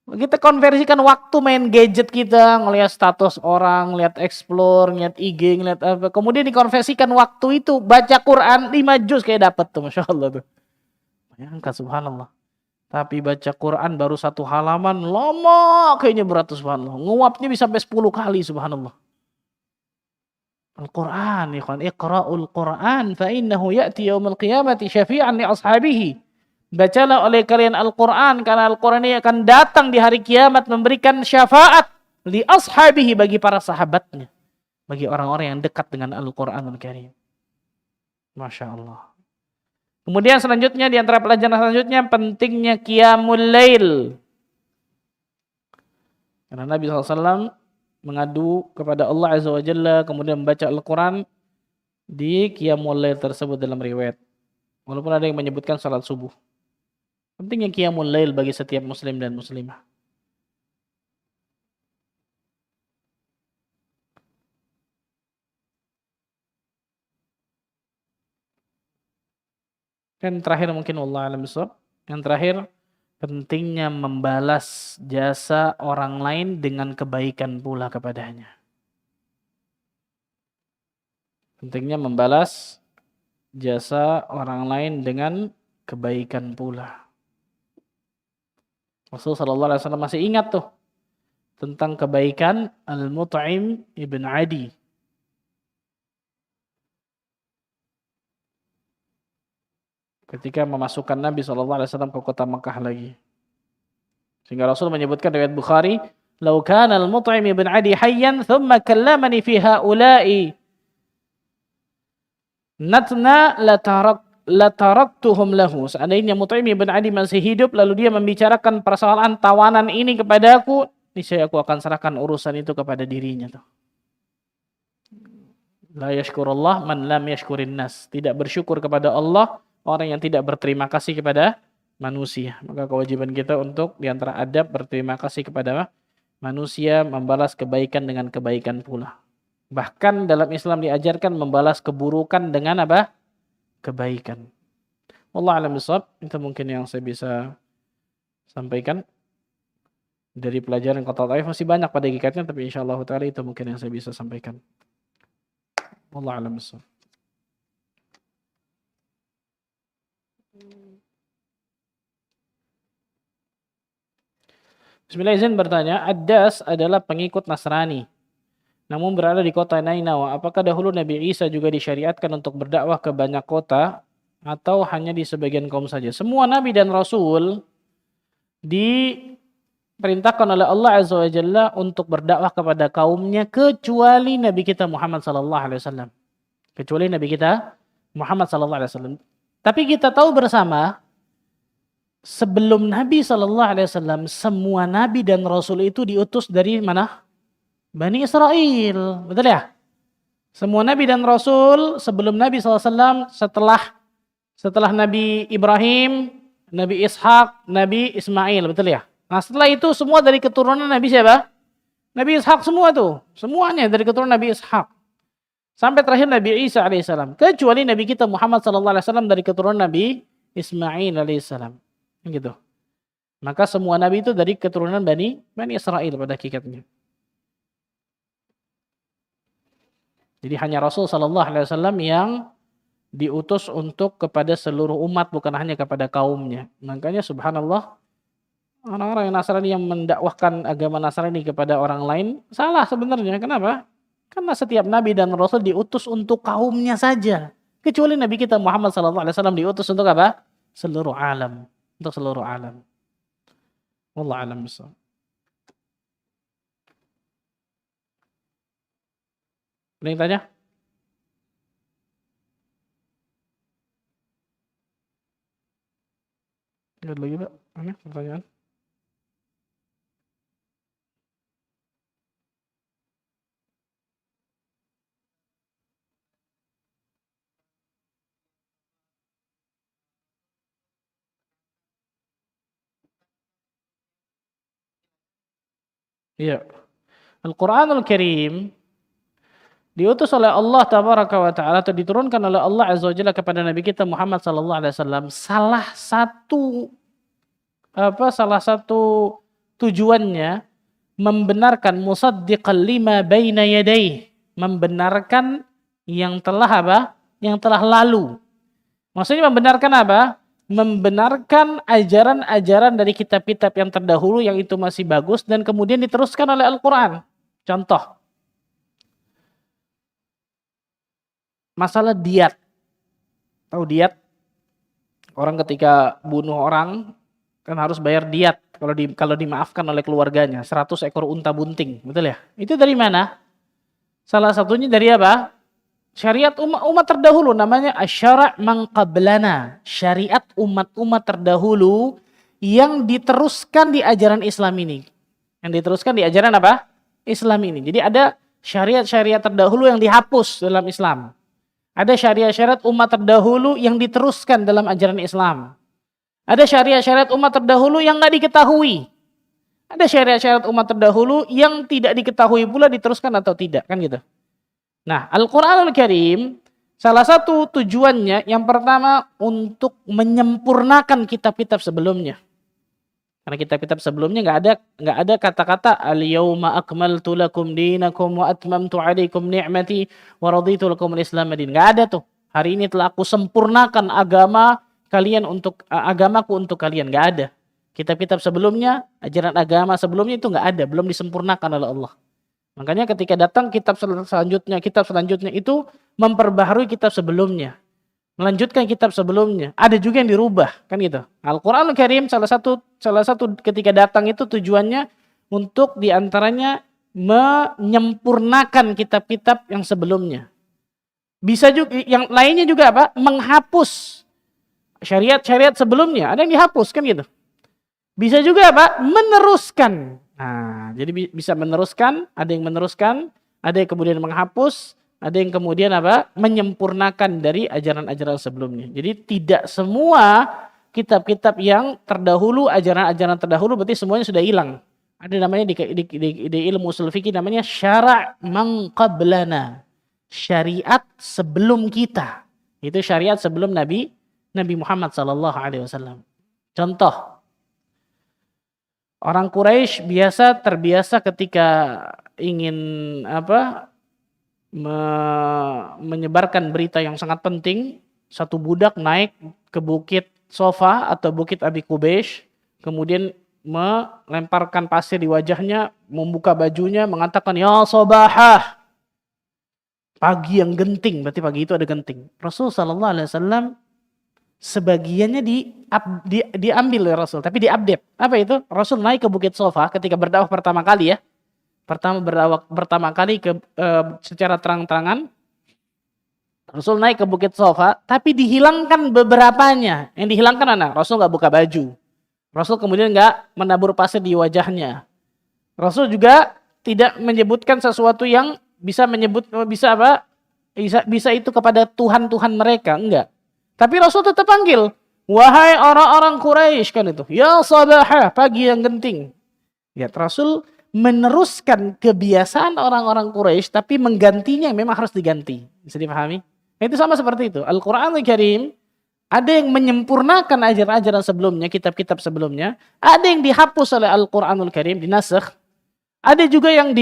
Kita konversikan waktu main gadget kita, ngelihat status orang, ngelihat explore, ngelihat IG, ngelihat apa. Kemudian dikonversikan waktu itu, baca Quran 5 juz kayak dapat tuh, Masya Allah tuh. Bayangkan, subhanallah. Tapi baca Quran baru 1 halaman, lama kayaknya berat, subhanallah. Nguapnya bisa sampai 10 kali, subhanallah. Al-Quran, ikhwan, iqra'ul Quran, fa innahu ya'ti yaumil qiyamati syafi'an li ashabihi. Bacalah oleh kalian Al-Quran, karena Al-Quran ini akan datang di hari kiamat memberikan syafaat li ashabihi, bagi para sahabatnya, bagi orang-orang yang dekat dengan Al-Quranul Karim. Masya Allah. Kemudian selanjutnya, di antara pelajaran selanjutnya, pentingnya qiyamul lail. Karena Nabi SAW mengadu kepada Allah Azza wa Jalla, kemudian membaca Al-Quran di qiyamul lail tersebut dalam riwayat. Walaupun ada yang menyebutkan salat subuh. Pentingnya qiyamul lail bagi setiap muslim dan muslimah. Dan terakhir mungkin Allah alam bisawab. Yang terakhir, pentingnya membalas jasa orang lain dengan kebaikan pula kepadanya. Pentingnya membalas jasa orang lain dengan kebaikan pula. Rasulullah SAW masih ingat tuh tentang kebaikan Al-Mut'im ibn Adi. Ketika memasukkan Nabi SAW ke kota Mekah lagi. Sehingga Rasul menyebutkan riwayat Bukhari, "Lau kana Al-Mut'im ibn Adi hayyan thumma kallamani fi haula'i natna lataraktuhum lahu." Seandainya Mut'im ibn Adi masih hidup lalu dia membicarakan persoalan tawanan ini kepadaku, niscaya aku akan serahkan urusan itu kepada dirinya tuh. La yashkurullah man lam yashkurin nas. Tidak bersyukur kepada Allah orang yang tidak berterima kasih kepada manusia. Maka kewajiban kita untuk diantara adab berterima kasih kepada manusia, membalas kebaikan dengan kebaikan pula. Bahkan dalam Islam diajarkan membalas keburukan dengan apa? Kebaikan. Wallahu a'lam bishawab. Itu mungkin yang saya bisa sampaikan dari pelajaran Kota Taif. Masih banyak pada hakikatnya, tapi insyaallah taala itu mungkin yang saya bisa sampaikan. Wallahu a'lam bishawab. Bismillah, izin bertanya, Ad-Das adalah pengikut Nasrani, namun berada di kota Nainawa. Apakah dahulu Nabi Isa juga disyariatkan untuk berdakwah ke banyak kota atau hanya di sebagian kaum saja? Semua nabi dan rasul diperintahkan oleh Allah Azza wa Jalla untuk berdakwah kepada kaumnya kecuali Nabi kita Muhammad sallallahu alaihi wasallam. Kecuali Nabi kita Muhammad sallallahu alaihi wasallam. Tapi kita tahu bersama, sebelum Nabi sallallahu alaihi wasallam semua nabi dan rasul itu diutus dari mana? Bani Israel. Betul ya? Semua nabi dan rasul sebelum Nabi sallallahu alaihi wasallam, setelah Nabi Ibrahim, Nabi Ishak, Nabi Ismail, betul ya? Nah, setelah itu semua dari keturunan Nabi siapa? Nabi Ishak semua tuh. Semuanya dari keturunan Nabi Ishak. Sampai terakhir Nabi Isa alaihissalam. Kecuali Nabi kita Muhammad sallallahu alaihi wasallam dari keturunan Nabi Ismail alaihissalam. Gitu. Maka semua nabi itu dari keturunan Bani Israel pada hakikatnya. Jadi hanya Rasul sallallahu alaihi wasallam yang diutus untuk kepada seluruh umat, bukan hanya kepada kaumnya. Makanya subhanallah, orang-orang yang Nasrani yang mendakwahkan agama Nasrani kepada orang lain salah sebenarnya. Kenapa? Karena setiap nabi dan rasul diutus untuk kaumnya saja. Kecuali Nabi kita Muhammad SAW diutus untuk apa? Seluruh alam. Untuk seluruh alam. Wallahu a'lam bishawab. Ada yang tanya? Lihat lagi Pak. Ada pertanyaan? Iya. Al-Quranul Karim diutus oleh Allah Tabaraka wa Ta'ala atau diturunkan oleh Allah Azza wa Jalla kepada Nabi kita Muhammad sallallahu alaihi wasallam. Salah satu tujuannya membenarkan musaddiqan lima baina yadayhi, membenarkan yang telah apa? Yang telah lalu. Maksudnya membenarkan apa? Membenarkan ajaran-ajaran dari kitab-kitab yang terdahulu yang itu masih bagus dan kemudian diteruskan oleh Al-Quran. Contoh, masalah diat. Tahu diat? Orang ketika bunuh orang kan harus bayar diat kalau dimaafkan oleh keluarganya, 100 ekor unta bunting, betul ya? Itu dari mana? Salah satunya dari apa? Syariat umat terdahulu, namanya asyara' man qablana. Syariat umat-umat terdahulu yang diteruskan di ajaran Islam ini. Yang diteruskan di ajaran apa? Islam ini. Jadi ada syariat-syariat terdahulu yang dihapus dalam Islam. Ada syariat-syariat umat terdahulu yang diteruskan dalam ajaran Islam. Ada syariat-syariat umat terdahulu yang nggak diketahui. Ada syariat-syariat umat terdahulu yang tidak diketahui pula diteruskan atau tidak, kan gitu. Nah, Al-Quranul Karim, salah satu tujuannya yang pertama untuk menyempurnakan kitab-kitab sebelumnya. Karena kitab-kitab sebelumnya nggak ada kata-kata al-yauma akmaltu lakum dinakum wa atmamtu alaikum ni'mati wa raditu lakum al-islam madin. Nggak ada tuh. Hari ini telah aku sempurnakan agamaku untuk kalian. Nggak ada. Kitab-kitab sebelumnya, ajaran agama sebelumnya itu nggak ada, belum disempurnakan oleh Allah. Makanya ketika datang kitab selanjutnya itu memperbaharui kitab sebelumnya. Melanjutkan kitab sebelumnya. Ada juga yang dirubah, kan gitu. Al-Qur'anul Karim salah satu ketika datang itu tujuannya untuk diantaranya menyempurnakan kitab-kitab yang sebelumnya. Bisa juga yang lainnya juga apa? Menghapus syariat-syariat sebelumnya. Ada yang dihapus, kan gitu. Bisa juga apa? Meneruskan. Nah, jadi bisa meneruskan, ada yang kemudian menghapus, ada yang kemudian apa? Menyempurnakan dari ajaran-ajaran sebelumnya. Jadi tidak semua kitab-kitab yang terdahulu, ajaran-ajaran terdahulu berarti semuanya sudah hilang. Ada namanya di ilmu ushul fikih namanya syara' man qablana. Syariat sebelum kita. Itu syariat sebelum Nabi Muhammad SAW. Contoh, orang Quraisy terbiasa ketika ingin menyebarkan berita yang sangat penting, satu budak naik ke bukit Sofa atau bukit Abi Qubaish, kemudian melemparkan pasir di wajahnya, membuka bajunya, mengatakan, "Ya sabahah." Pagi yang genting, berarti pagi itu ada genting. Rasul sallallahu alaihi wasallam sebagiannya diambil oleh Rasul, tapi diupdate. Apa itu? Rasul naik ke Bukit Sofa ketika berdakwah pertama kali ya. Berdakwah pertama kali secara terang-terangan. Rasul naik ke Bukit Sofa, tapi dihilangkan beberapanya. Yang dihilangkan mana? Rasul nggak buka baju. Rasul kemudian nggak menabur pasir di wajahnya. Rasul juga tidak menyebutkan sesuatu yang bisa itu kepada Tuhan mereka, enggak. Tapi Rasul tetap panggil, wahai orang-orang Quraisy, kan itu. Ya sabahah, pagi yang genting. Ya, Rasul meneruskan kebiasaan orang-orang Quraisy tapi menggantinya yang memang harus diganti. Bisa dipahami? Nah, itu sama seperti itu. Al-Qur'anul Karim ada yang menyempurnakan ajaran-ajaran sebelumnya, kitab-kitab sebelumnya, ada yang dihapus oleh Al-Qur'anul Karim, dinasakh. Ada juga yang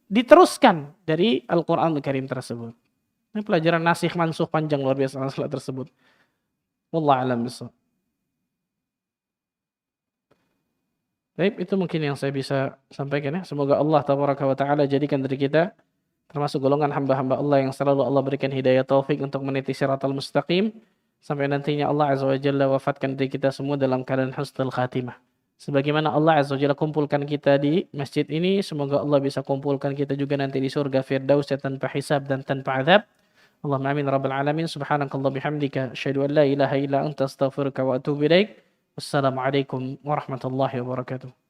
diteruskan dari Al-Qur'anul Karim tersebut. Ini pelajaran nasikh mansukh panjang luar biasa masalah tersebut. Wallahu a'lam bishawab. Baik, itu mungkin yang saya bisa sampaikan ya. Semoga Allah tabaraka wa taala jadikan dari kita termasuk golongan hamba-hamba Allah yang selalu Allah berikan hidayah taufik untuk meniti siratal mustaqim sampai nantinya Allah azza wa jalla wafatkan diri kita semua dalam keadaan husnul khatimah. Sebagaimana Allah azza wa jalla kumpulkan kita di masjid ini, semoga Allah bisa kumpulkan kita juga nanti di surga firdaus tanpa hisab dan tanpa azab. Allahumma amin rabbal alamin. Subhanakallah bihamdika asyhadu an la ilaha illa anta astaghfiruka wa atubu ilaik. Wassalamualaikum warahmatullahi wabarakatuh.